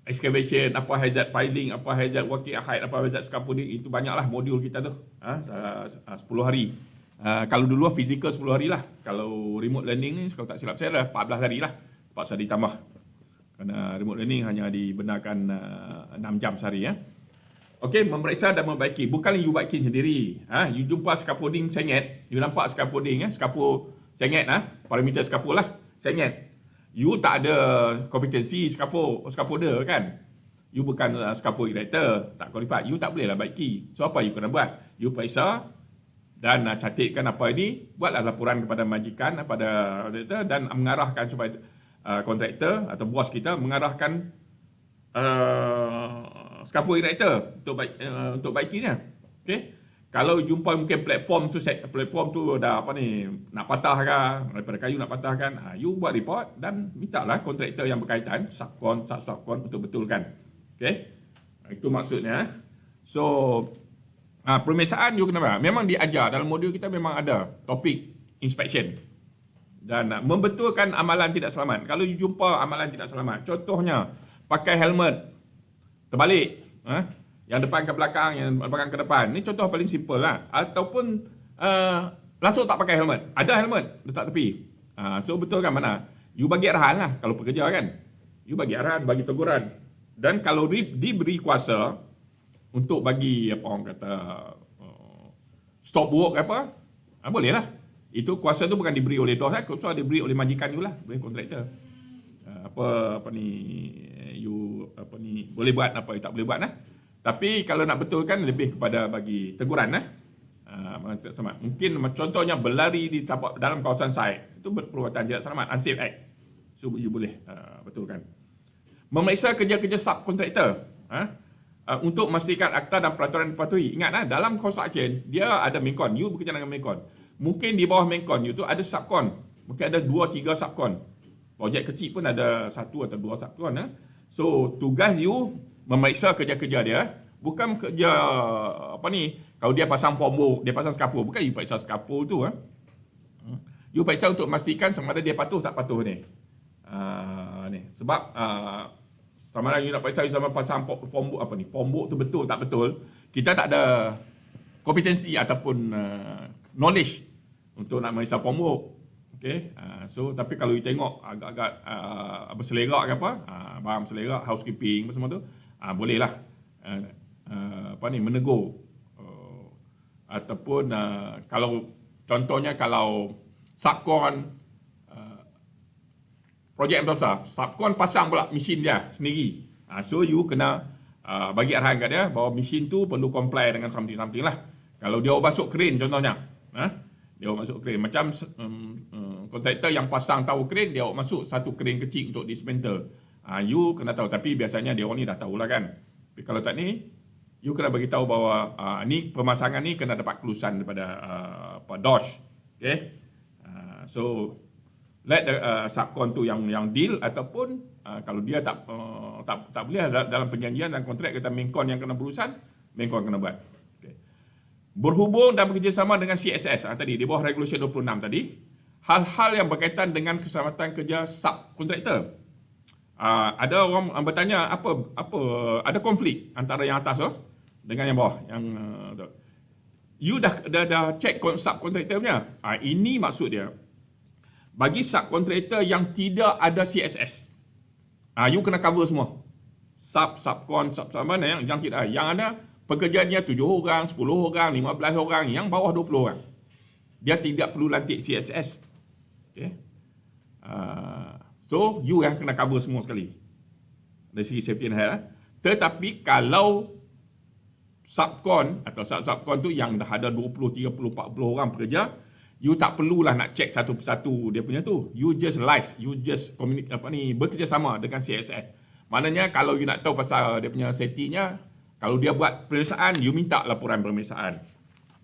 excavation, apa hazard piling, apa hazard working height, apa hazard scaffolding, itu banyaklah modul kita tu. 10 hari. Kalau dulu physical 10 hari lah. Kalau remote learning ni, kalau tak silap saya dah 14 hari lah. Paksa ditambah. Kerana remote learning hanya dibenarkan 6 jam sehari. Okey, memeriksa dan membaiki. Bukan you baiki sendiri. You jumpa scaffolding sengit, you nampak scaffolding, scaffold sengit, parameter scaffold lah, sengit. You tak ada kompetensi scaffolder kan. You bukan scaffold erector, tak qualified. You tak bolehlah baiki. So apa you kena buat? You periksa dan catatkan apa ini, buatlah laporan kepada majikan, kepada kontraktor dan mengarahkan supaya kontraktor atau bos kita mengarahkan scaffold erector untuk baikinya. Okey. Kalau jumpa mungkin platform tu dah nak patah ke, daripada kayu nak patah kan, you buat report dan mintalah kontraktor yang berkaitan, subkon betul-betulkan. Okey. Itu maksudnya. So pemeriksaan you kena buat. Memang diajar dalam modul kita, memang ada topik inspection. Dan membetulkan amalan tidak selamat. Kalau you jumpa amalan tidak selamat, contohnya pakai helmet terbalik, yang depan ke belakang, yang belakang ke depan. Ini contoh paling simple lah. Ataupun langsung tak pakai helmet. Ada helmet, letak tepi. So betul kan mana? You bagi arahan lah kalau pekerja kan. You bagi arahan, bagi teguran. Dan kalau diberi kuasa untuk bagi apa orang kata stop work ke apa, boleh lah. Itu kuasa tu bukan diberi oleh DOS, kuasa diberi oleh majikan you lah, oleh kontraktor. Boleh buat apa you tak boleh buat lah. Tapi kalau nak betulkan lebih kepada bagi teguran mungkin contohnya berlari di dalam kawasan site, itu perbuatan tidak selamat, unsafe act. So you boleh betulkan. Memeriksa kerja-kerja subkontraktor untuk memastikan akta dan peraturan dipatuhi. Ingat dalam construction dia ada main con, you bekerja dengan main con. Mungkin di bawah main con you tu ada subcon. Mungkin ada 2-3 subcon. Projek kecil pun ada 1 atau 2 subcon. So tugas you memeriksa kerja-kerja dia, bukan kerja kalau dia pasang formwork, dia pasang scaffold, bukan you periksa scaffold tu. You periksa untuk memastikan sama ada dia patuh tak patuh ni. Sebab sama ada you nak periksa you sama pasang formwork tu betul tak betul, kita tak ada kompetensi ataupun knowledge untuk nak memeriksa formwork. Okey, so tapi kalau you tengok agak-agak berselerak ke apa, barang berselerak, housekeeping semua tu, bolehlah menegur. Ataupun kalau contohnya kalau subkon projek yang besar, subkon pasang pula mesin dia sendiri. So you kena bagi arahan kat dia bahawa mesin tu perlu comply dengan something lah. Kalau dia masuk crane contohnya, dia masuk crane macam kontraktor yang pasang tower crane, dia masuk satu crane kecil untuk dismantle. You kena tahu, tapi biasanya dia orang ni dah tahulah kan. Tapi kalau tak ni, you kena bagi tahu bahawa ni pemasangan ni kena dapat kelulusan daripada DOS. Okay? So let the subcon tu yang deal, ataupun kalau dia tak boleh dalam perjanjian dan kontrak kata maincon yang kena berurusan, maincon kena buat. Okay. Berhubung dan bekerjasama dengan CSS tadi di bawah Regulation 26 tadi, hal-hal yang berkaitan dengan keselamatan kerja subkontraktor. Ada orang bertanya apa ada konflik antara yang atas dengan yang bawah, yang you dah check subkontraktor punya. Ini maksud dia bagi subkontraktor yang tidak ada CSS. You kena cover semua. Subkon mana yang tidak, yang ada pekerjaannya 7 orang, 10 orang, 15 orang, yang bawah 20 orang. Dia tidak perlu lantik CSS. Okay. So you yang kena cover semua sekali dari segi safety and health. Tetapi kalau subkon atau subkon tu yang dah ada 20, 30, 40 orang pekerja, you tak perlulah nak check satu persatu dia punya tu. You just live, you just bekerjasama dengan CSS. Maknanya kalau you nak tahu pasal dia punya safety-nya, kalau dia buat pemeriksaan, you minta laporan pemeriksaan.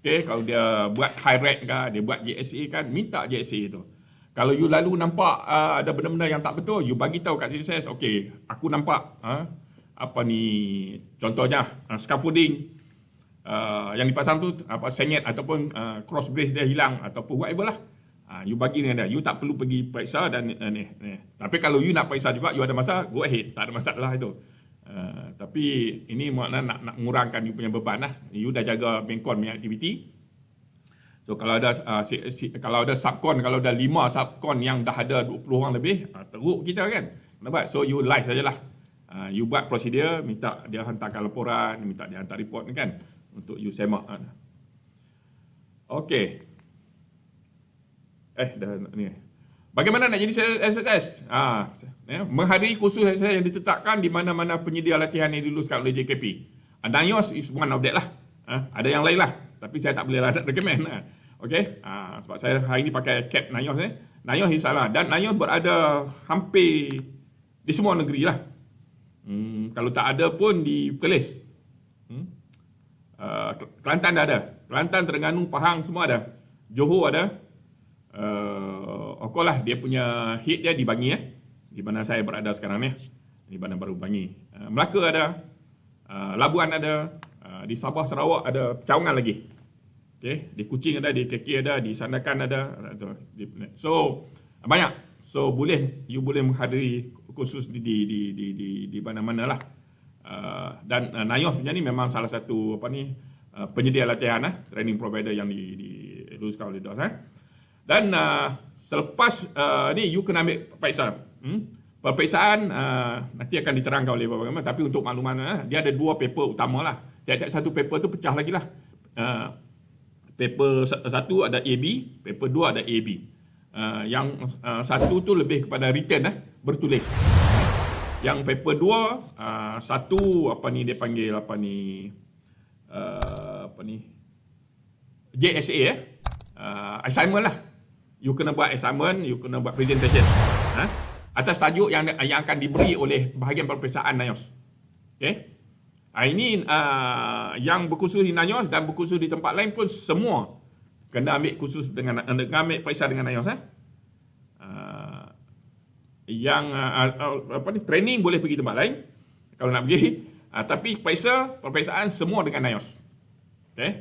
Okay, kalau dia buat high rate ke, dia buat JSA kan, minta JSA tu. Kalau you lalu nampak ada benda-benda yang tak betul, you bagi tahu kat CSS, okay, aku nampak contohnya scaffolding yang dipasang tu sengit ataupun cross brace dia hilang ataupun whatever lah. You bagi dengan dia. You tak perlu pergi periksa dan ni. Tapi kalau you nak periksa juga, you ada masalah, go ahead. Tak ada masalah itu. Tapi ini makna nak mengurangkan you punya beban lah. You dah jaga Bankcon punya aktiviti. So kalau ada kalau ada subcon, kalau ada 5 subcon yang dah ada 20 orang lebih, teruk kita kan. Kenapa? So you live sajalah. You buat prosedur, minta dia hantarkan laporan, minta dia hantar report kan untuk you semak. Okey. Dah ni. Bagaimana nak jadi SSS? Menghadiri kursus SSS yang ditetapkan di mana-mana penyedia latihan yang diluluskan oleh JKP. NIOS is one of that lah. Ada yang lain lah. Tapi saya tak boleh recommend. Okey. Sebab saya hari ni pakai cap NIOS. NIOS is salah. Dan NIOS berada hampir di semua negeri lah. Kalau tak ada pun di Perlis. Kelantan dah ada. Kelantan, Terengganu, Pahang semua ada. Johor ada. Lah dia punya head dia di Bangi di mana saya berada sekarang ni, di Bandar Baru Bangi. Melaka ada, Labuan ada, di Sabah Sarawak ada, Cawangan lagi. Okey, di Kuching ada, di KK ada, di Sandakan ada. So banyak. So you boleh menghadiri kursus di mana-mana lah. Dan NIOS punya ni memang salah satu penyedia latihan training provider yang diluluskan oleh DOS. Dan selepas ni you kena ambil peperiksaan. Peperiksaan nanti akan diterangkan oleh bagaimana, tapi untuk makluman dia ada 2 paper utama lah. Tiap-tiap satu paper tu pecah lagi lah. Paper 1 ada AB, paper 2 ada AB. Yang satu tu lebih kepada written bertulis. Yang paper 2 satu dia panggil JSA assignment lah. You kena buat assignment, you kena buat presentation. Atas tajuk yang akan diberi oleh bahagian peperiksaan NIOS. Okey. Ini yang berkursus di NIOS dan berkursus di tempat lain pun semua kena ambil kursus ambil periksa dengan NIOS. Yang training boleh pergi tempat lain kalau nak pergi. Tapi peperiksaan semua dengan NIOS. Okey.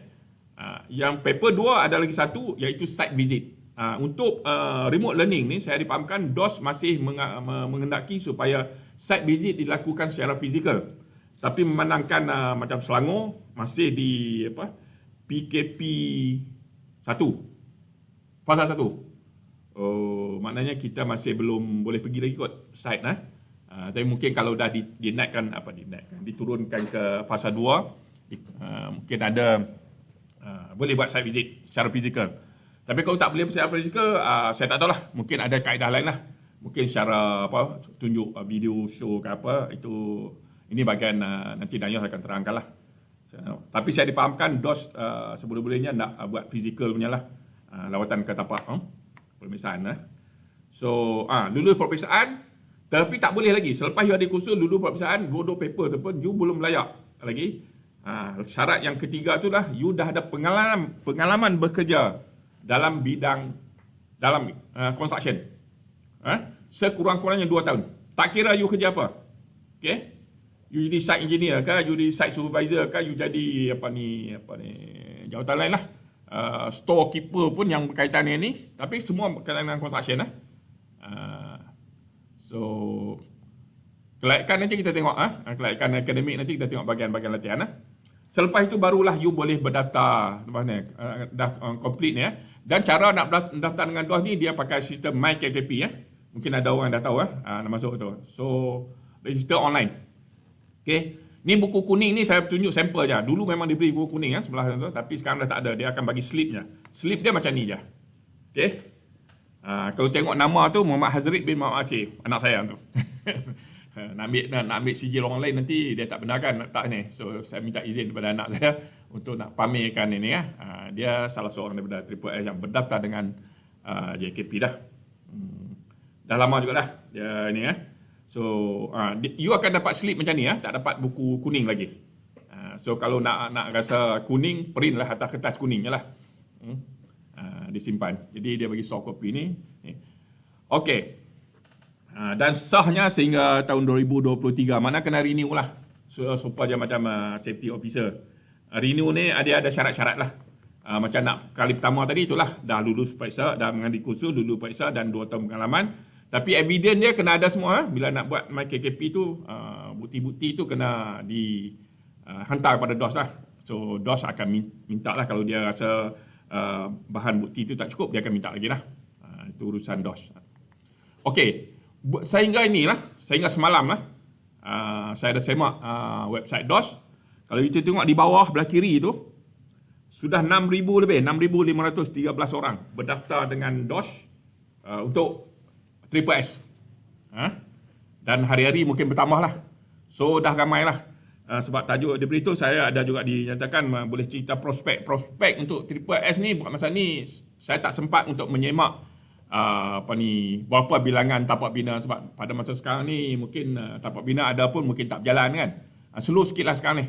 Yang paper 2 ada lagi satu, iaitu site visit. Untuk remote learning ni saya dipahamkan DOS masih menghendaki supaya site visit dilakukan secara fizikal. Tapi memandangkan macam Selangor masih di PKP 1. Fasa 1. Maknanya kita masih belum boleh pergi lagi kot site tapi mungkin kalau dah dinaikkan diturunkan ke fasa 2, mungkin ada boleh buat site visit secara fizikal. Tapi kalau tak boleh secara fizikal, saya tak tahu lah. Mungkin ada kaedah lain lah. Mungkin secara tunjuk video show ke apa, ini bahagian nanti NIOS akan terangkan lah. Tapi saya dipahamkan DOS sebelum-belumnya nak buat fizikal punya lah, lawatan ke tapak pemeriksaan. So lulus peperiksaan, tapi tak boleh lagi. Selepas you ada kursus, lulus peperiksaan, dua paper tu pun you belum layak lagi. Syarat yang ketiga tu lah, you dah ada pengalaman bekerja dalam bidang construction. Sekurang-kurangnya 2 tahun. Tak kira you kerja apa. Okey? You jadi site engineer ke, you jadi site supervisor ke, you jadi jawatan lain lah. Storekeeper pun yang berkaitan dengan ni, tapi semua berkaitan dengan construction So kelayakan nanti kita tengok kelayakan akademik nanti kita tengok bahagian-bahagian latihan Selepas itu barulah you boleh berdaftar dah complete ni Dan cara nak berdaftar dengan DOS ni dia pakai sistem MyKTP Mungkin ada orang dah tahu nak masuk tu. So register online. Okey. Ni buku kuning ni saya tunjuk sampel je. Dulu memang diberi buku kuning sebelah tu, tapi sekarang dah tak ada. Dia akan bagi slipnya. Slip dia macam ni je. Okey. Kalau tengok nama tu Muhammad Hazrit bin Muhammad Akir, anak saya tu. nak ambil sijil orang lain nanti dia tak benarkan tak ni. So saya minta izin kepada anak saya untuk nak pamerkan ini dia salah seorang daripada Triple S yang berdaftar dengan JKP dah. Dah lama juga dah dia ni So you akan dapat slip macam ni tak dapat buku kuning lagi. So kalau nak rasa kuning, print lah atas kertas kuning je lah. Disimpan. Jadi dia bagi soft copy ni. Okey. Dan sahnya sehingga tahun 2023. Mana kena renew lah. Supaya macam safety officer. Renew ni ada syarat-syarat lah. Macam nak kali pertama tadi itulah, dah lulus periksa, dah mengambil kursus, lulus periksa dan 2 tahun pengalaman. Tapi evidence dia kena ada semua. Bila nak buat MyKKP tu, bukti-bukti tu kena hantar kepada DOS lah. So DOS akan minta lah, kalau dia rasa bahan bukti tu tak cukup, dia akan minta lagi lah. Itu urusan DOS. Okey, sehingga semalam lah, saya ada semak website DOS. Kalau kita tengok di bawah belah kiri tu, sudah 6,000 lebih, 6,513 orang berdaftar dengan DOS untuk Triple S. Dan hari-hari mungkin bertambah lah. So dah ramai lah. Sebab tajuk dia beritahu, saya ada juga dinyatakan boleh cerita prospek untuk Triple S ni. Buat masa ni saya tak sempat untuk menyemak berapa bilangan tapak bina, sebab pada masa sekarang ni mungkin tapak bina ada pun mungkin tak berjalan kan. Slow sikit lah sekarang ni.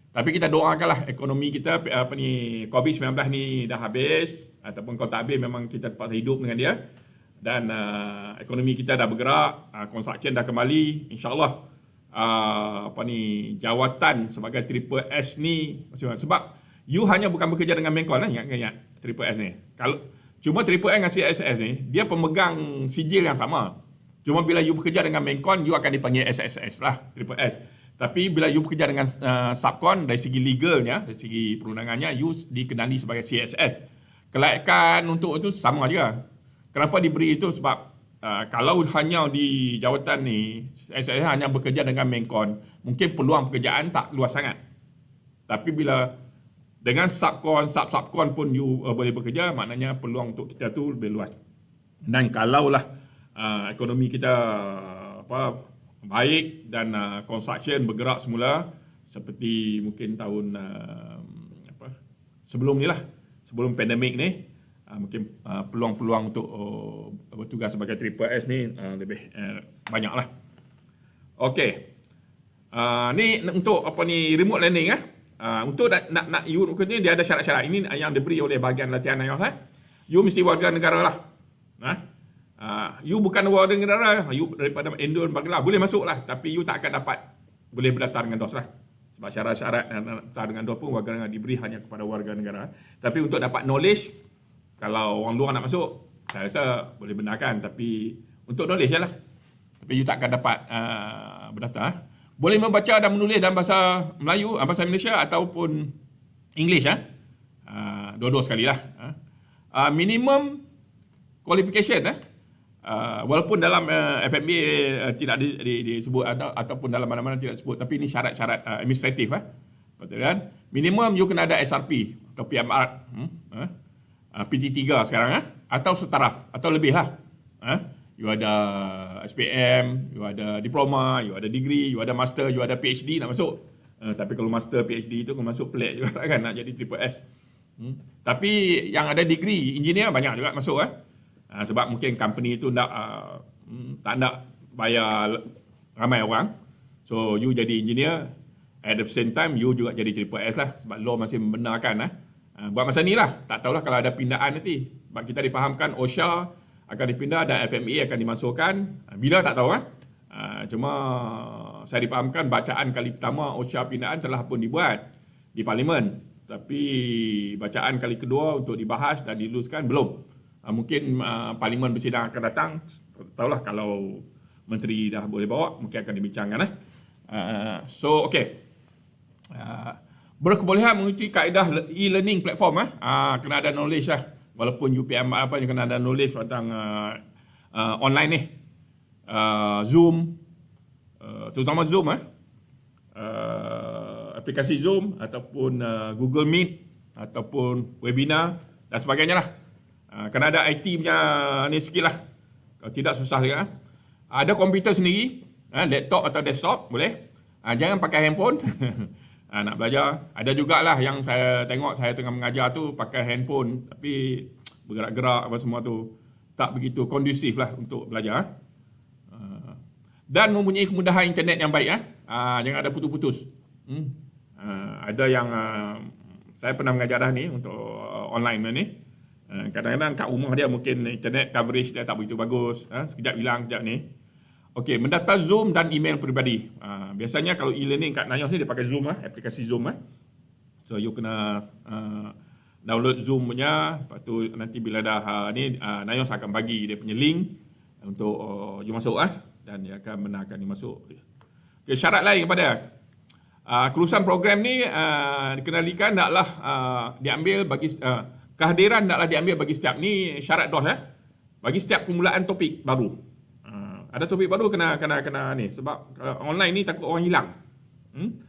Tapi kita doakanlah ekonomi kita COVID-19 ni dah habis, ataupun kalau tak habis memang kita terpaksa hidup dengan dia. Dan ekonomi kita dah bergerak, construction dah kembali, insya-Allah jawatan sebagai Triple S ni, sebab you hanya bukan bekerja dengan Mencon lah, ingat Triple S ni. Kalau cuma Triple S dengan CSS ni, dia pemegang sijil yang sama. Cuma bila you bekerja dengan Mencon, you akan dipanggil SSS lah, Triple S. Tapi bila you bekerja dengan Subcon, dari segi legalnya, dari segi perundangannya, you dikenali sebagai CSS. Kelayakan untuk itu sama juga. Kenapa diberi itu? Sebab kalau hanya di jawatan ni, SSS hanya bekerja dengan Mencon, mungkin peluang pekerjaan tak luas sangat. Tapi bila dengan Subcon pun you boleh bekerja, maknanya peluang untuk kita tu lebih luas. Dan kalaulah ekonomi kita baik dan construction bergerak semula seperti mungkin tahun sebelum ni lah, sebelum pandemik ni, mungkin peluang-peluang untuk bertugas sebagai Triple S ni lebih banyak lah. Okey, ni untuk remote learning untuk nak you ni, dia ada syarat-syarat. Ini yang diberi oleh bahagian latihan IELTS. You mesti warga negara lah. You bukan warga negara, you daripada Indo dan Bangladesh, boleh masuk lah, tapi you tak akan dapat boleh berdaftar dengan DOS lah. Sebab syarat-syarat daftar dengan DOS pun warga negara diberi hanya kepada warga negara. Tapi untuk dapat knowledge, kalau orang luar nak masuk, saya rasa boleh benarkan, tapi untuk knowledge je lah. Tapi you tak akan dapat berdaftar. Boleh membaca dan menulis dalam bahasa Melayu, bahasa Malaysia ataupun English. Dua-dua sekali lah. Minimum qualification, walaupun dalam FMBA tidak disebut ataupun dalam mana-mana tidak disebut, tapi ini syarat-syarat administratif. Betul kan? Minimum you kena ada SRP atau PMR, PT3 sekarang, atau setaraf, atau lebih lah. You ada SPM, you ada diploma, you ada degree, you ada master, you ada PhD nak masuk. Tapi kalau master PhD itu kalau masuk pelik juga kan, nak jadi Triple S. Tapi yang ada degree engineer banyak juga masuk. Sebab mungkin company itu tak nak bayar ramai orang. So you jadi engineer, at the same time you juga jadi Triple S lah, sebab law masih membenarkan. Buat masa ni lah, tak tahulah kalau ada pindaan nanti. Sebab kita difahamkan OSHA akan dipindah dan FMA akan dimasukkan. Bila tak tahu. Cuma saya difahamkan bacaan kali pertama OSHA pindaan telah pun dibuat di Parlimen. Tapi bacaan kali kedua untuk dibahas dan diluluskan belum. Mungkin Parlimen bersidang akan datang. Tahulah kalau Menteri dah boleh bawa, mungkin akan dibincangkan. So, okey. Berkebolehan mengikuti kaedah e-learning platform. Kena ada knowledge lah. Walaupun UPM you kena ada knowledge tentang online ni. Zoom, terutama Zoom, aplikasi Zoom ataupun Google Meet ataupun webinar dan sebagainya lah. Kena ada IT punya ni sikit lah. Kalau tidak susah juga. Ada komputer sendiri, laptop atau desktop boleh. Jangan pakai handphone. Nak belajar. Ada jugalah yang saya tengok, saya tengah mengajar tu pakai handphone tapi bergerak-gerak apa semua tu. Tak begitu kondusif lah untuk belajar. Dan mempunyai kemudahan internet yang baik. Jangan ada putus-putus. Ada yang saya pernah mengajar dah ni untuk online ni. Kadang-kadang kat rumah dia mungkin internet coverage dia tak begitu bagus. Sekejap hilang, sekejap ni. Okey, mendaftar Zoom dan email peribadi. Biasanya kalau e-learning kat NIOS ni dia pakai Zoom, aplikasi Zoom. So you kena download Zoom punya. Lepas tu nanti bila dah Nayos akan bagi dia punya link untuk you masuk dan dia akan benarkan you masuk. Okay, syarat lain kepada kelulusan program ni dikenalikan naklah diambil bagi kehadiran naklah diambil bagi setiap ni syarat DOS bagi setiap permulaan topik baru. Ada topik baru kena ni sebab online ni takut orang hilang.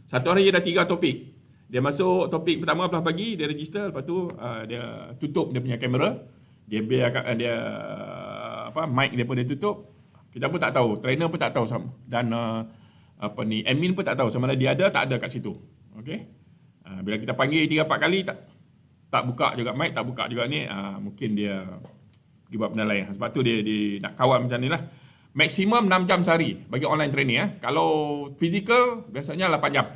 Satu hari dia dah 3 topik. Dia masuk topik pertama belah pagi, dia register, lepas tu dia tutup dia punya kamera. Dia biarkan mic dia pun dia tutup. Kita pun tak tahu, trainer pun tak tahu dan admin pun tak tahu sama ada dia ada tak ada kat situ. Okey. Bila kita panggil 3-4 kali tak buka juga mic, tak buka juga ni, mungkin dia pergi buat benda lain. Sebab tu dia nak kawal macam ni lah. Maksimum 6 jam sehari bagi online training. Kalau fizikal biasanya 8 jam.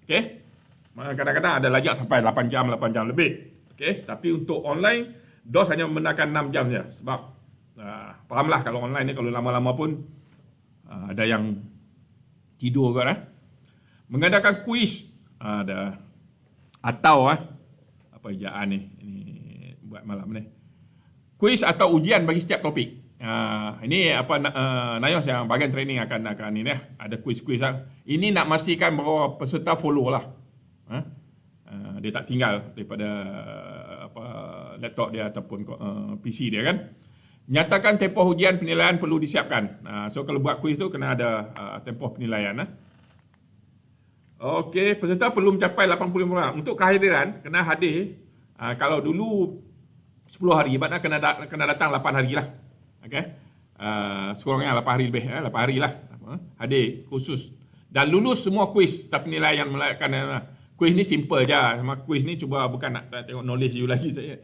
Okey. Kadang-kadang ada lajak sampai 8 jam lebih. Okey. Tapi untuk online DOS hanya membenarkan 6 jam saja. Sebab fahamlah kalau online ni kalau lama-lama pun ada yang tidur kot. Mengadakan kuis ada atau apa ejaan ni buat malam ni. Kuis atau ujian bagi setiap topik. Ini Nayos yang bahagian training akan ni ada kuis-kuis Ini nak pastikan bahawa peserta follow lah. Dia tak tinggal daripada laptop dia ataupun PC dia kan. Nyatakan tempoh ujian penilaian perlu disiapkan. So kalau buat kuis tu kena ada tempoh penilaian. Okey, peserta perlu mencapai 85%. Untuk kehadiran kena hadir. Kalau dulu 10 hari, maknanya kena datang 8 hari lah. Okey. Sekurangnya 8 hari lebih, 8 hari lah. Hadir khusus. Dan lulus semua kuis tak penilaian melakukan kuis ni simple je. Sama kuis ni cuba bukan nak tengok knowledge you lagi saya.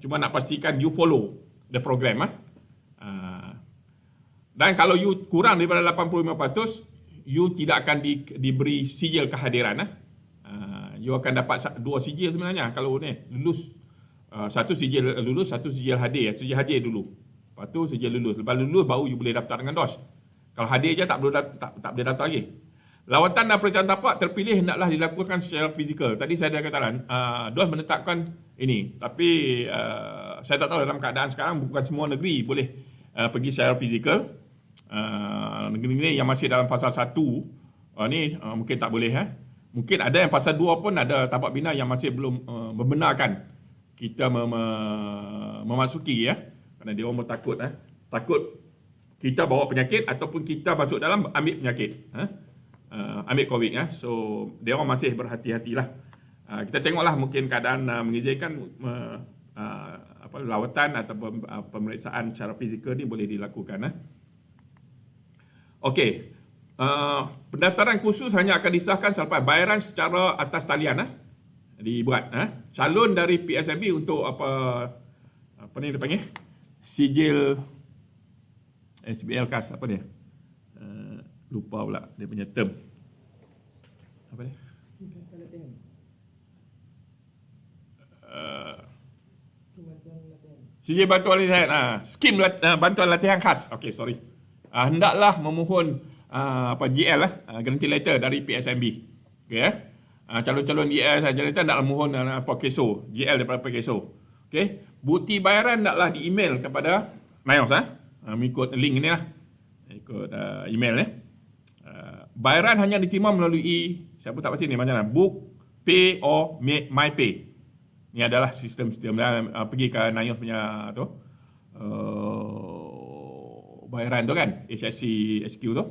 Cuma nak pastikan you follow the program. Dan kalau you kurang daripada 85%, you tidak akan diberi sijil kehadiran. You akan dapat 2 sijil sebenarnya kalau ni lulus. Satu sijil lulus, satu sijil hadir. Sijil hadir dulu. Lepas tu sijil lulus. Lepas lulus baru you boleh daftar dengan DOS. Kalau hadir je tak boleh daftar lagi. Lawatan dan perencanaan tapak terpilih hendaklah dilakukan secara fizikal. Tadi saya dah katakan DOS menetapkan ini. Tapi saya tak tahu dalam keadaan sekarang bukan semua negeri boleh pergi secara fizikal. Negeri-negeri yang masih dalam fasa 1 ni mungkin tak boleh. Mungkin ada yang fasa 2 pun ada tapak bina yang masih belum membenarkan kita memasuki kerana dia orang takut takut kita bawa penyakit ataupun kita masuk dalam ambil penyakit ambil COVID so dia orang masih berhati-hatilah. Kita tengoklah mungkin keadaan mengizinkan lawatan ataupun pemeriksaan secara fizikal ni boleh dilakukan. Okey. Pendaftaran khusus hanya akan disahkan selepas bayaran secara atas talian dibuat. Calon dari PSMB untuk apa ni dia panggil? Sijil SBL KAS apa dia? Lupa pula dia punya term. Apa dia? Sijil bantuan latihan. Skim bantuan latihan khas. Okey, sorry. Hendaklah memohon GL guarantee letter dari PSMB. Okey calon-calon GL saja hendaklah mohon KESO, GL daripada KESO. Okey, bukti bayaran hendaklah di-email kepada Nayos mengikut link ni lah. Ikut email ni. Bayaran hanya diterima melalui siapa tak pasti ni macam mana? Book, Pay or MyPay. Ni adalah sistem-sistem pergi ke Nayos punya tu. Bayaran tu kan, HSC SQ tu.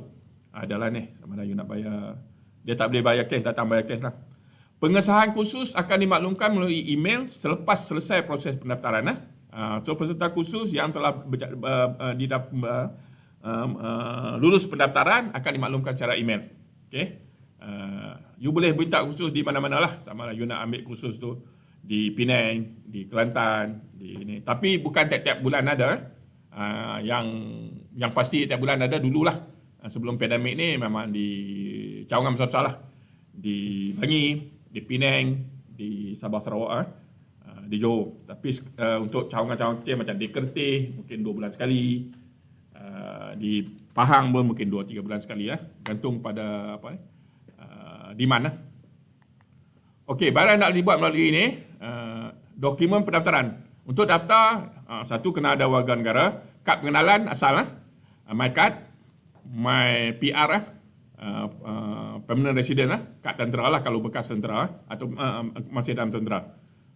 Adalah ni, sama ada you nak bayar. Dia tak boleh bayar cash, datang bayar cash lah. Pengesahan khusus akan dimaklumkan melalui email selepas selesai proses pendaftaran. So peserta khusus yang telah lulus pendaftaran akan dimaklumkan secara email. Okay? You boleh minta khusus di mana-mana lah. Sama lah you nak ambil khusus tu di Penang, di Kelantan, di ni. Tapi bukan tiap-tiap bulan ada. Yang pasti tiap bulan ada dululah. Sebelum pandemik ni memang di cawangan besar-besar lah. Di Bangi, di Penang, di Sabah Sarawak, di Johor. Tapi untuk cawangan-cawangan kecil macam di Kertih mungkin 2 bulan sekali. Di Pahang pun mungkin 2-3 bulan sekali gantung pada di mana. Okey, bayaran nak dibuat melalui ini dokumen pendaftaran. Untuk daftar, satu kena ada warga negara, kad pengenalan asal, my card, my PR, permanent resident, kad tentera lah kalau bekas tentera atau masih dalam tentera.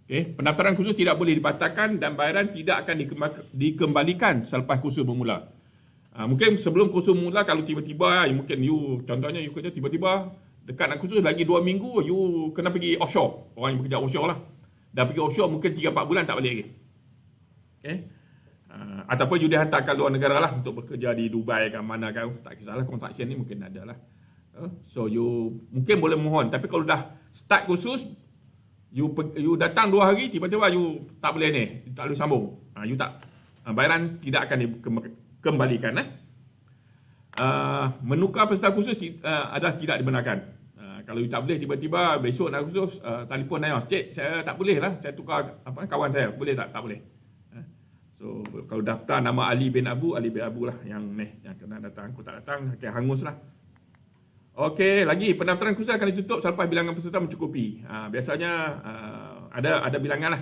Okay. Pendaftaran kursus tidak boleh dibatalkan dan bayaran tidak akan dikembalikan selepas kursus bermula. Mungkin sebelum kursus bermula, kalau tiba-tiba, mungkin contohnya you kerja tiba-tiba dekat nak kursus lagi 2 minggu, you kena pergi offshore. Orang yang bekerja offshore lah. Dah pergi offshore mungkin 3-4 bulan tak balik lagi. Okay. Ataupun you dihantar ke luar negara lah untuk bekerja di Dubai ke mana kan. Tak kisahlah, construction ni mungkin ada lah. So you mungkin boleh mohon. Tapi kalau dah start kursus, you datang 2 hari, tiba-tiba you tak boleh ni. Tak boleh sambung. You tak. Bayaran tidak akan dikembalikan. Menukar peserta kursus adalah tidak dibenarkan. Kalau you tak boleh tiba-tiba besok nak kursus, telefon NIOS, cik saya tak boleh lah, saya tukar kawan saya, boleh tak? Tak boleh. So kalau daftar nama Ali bin Abu lah yang kena datang, aku tak datang, hangus lah. Okey, lagi pendaftaran kursus akan ditutup selepas bilangan peserta mencukupi. Biasanya ada bilangan lah.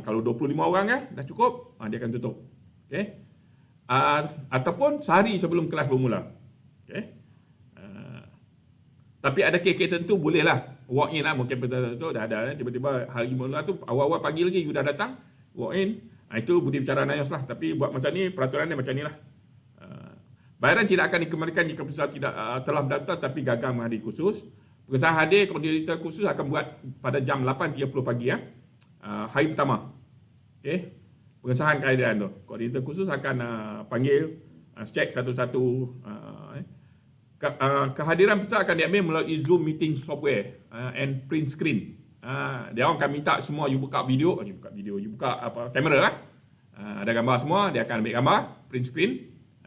Kalau 25 orang dah cukup, dia akan tutup. Okey. Ataupun sehari sebelum kelas bermula. Okey. Tapi ada kes-kes tertentu boleh lah walk in lah, mungkin betul-betul dah ada tiba-tiba hari mula tu awal-awal pagi lagi you dah datang walk in. Itu budi bicara NIOS lah, tapi buat macam ni peraturan dia macam ni lah. Bayaran tidak akan dikembalikan jika peserta tidak telah mendaftar tapi gagal menghadiri kursus. Pengesahan hadir koordinator kursus akan buat pada jam 8.30 pagi hari pertama. Okey. Pengesahan kaedah tu. Koordinator kursus akan panggil cek satu-satu. Kehadiran peserta akan diambil melalui Zoom meeting software and print screen. Dia orang akan minta semua you buka video, you buka kamera lah. Ada gambar semua, dia akan ambil gambar, print screen.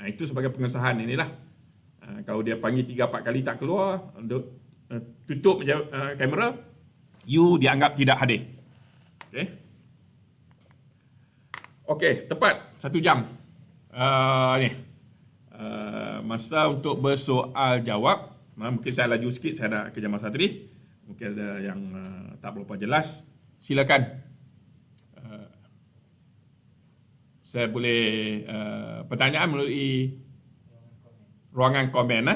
Itu sebagai pengesahan inilah. Kalau dia panggil 3-4 kali tak keluar, tutup kamera, you dianggap tidak hadir. Okey, tepat 1 jam. Masa untuk bersoal jawab, mungkin saya laju sikit, saya nak kerja masa tadi. Mungkin ada yang tak berapa jelas. Silakan. Saya boleh pertanyaan melalui ruangan komen.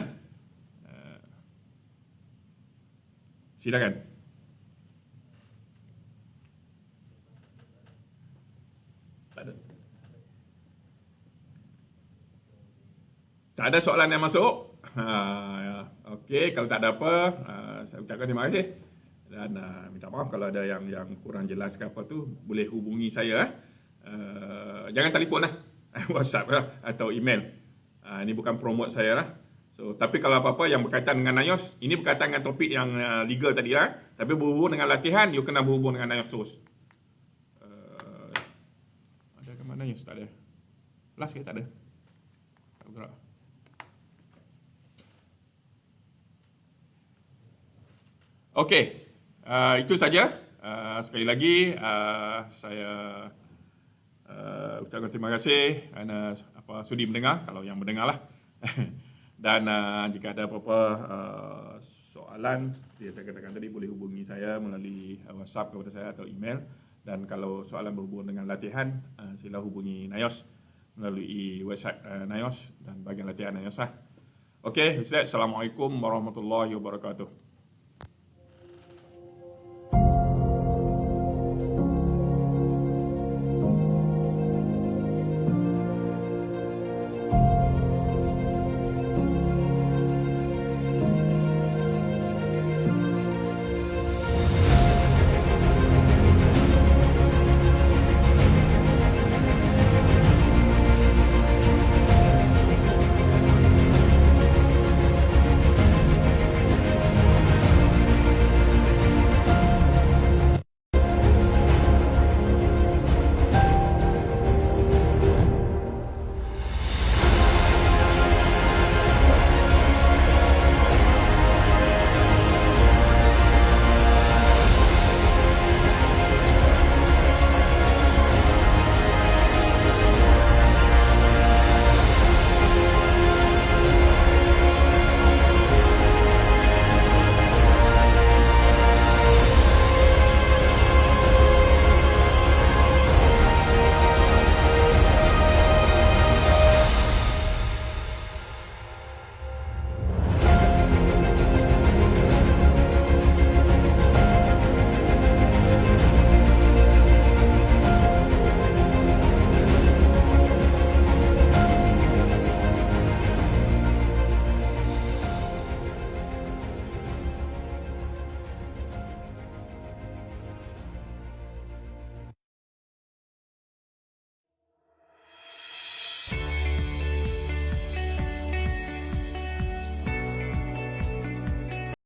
Silakan. Tak ada. Tak ada soalan yang masuk. Okey, kalau tak ada apa, saya ucapkan terima kasih. Dan minta maaf kalau ada yang kurang jelas ke apa tu, boleh hubungi saya. Jangan telefon lah. WhatsApp lah, atau email. Ini bukan promote saya lah. So, tapi kalau apa-apa yang berkaitan dengan NIOS, ini berkaitan dengan topik yang legal tadi lah. Tapi berhubung dengan latihan, you kena berhubung dengan NIOS terus. Ada ke mana NIOS? Tak ada. Last ke tak ada? Tak bergerak. Okey, itu saja. Sekali lagi saya ucapkan terima kasih kerana sudi mendengar, kalau yang mendengar lah. Dan jika ada apa-apa soalan, seperti saya katakan tadi, boleh hubungi saya melalui WhatsApp kepada saya atau email. Dan kalau soalan berhubungan dengan latihan, sila hubungi NIOS melalui website NIOS dan bahagian latihan NIOS lah. Okey, Ustaz, Assalamualaikum warahmatullahi wabarakatuh.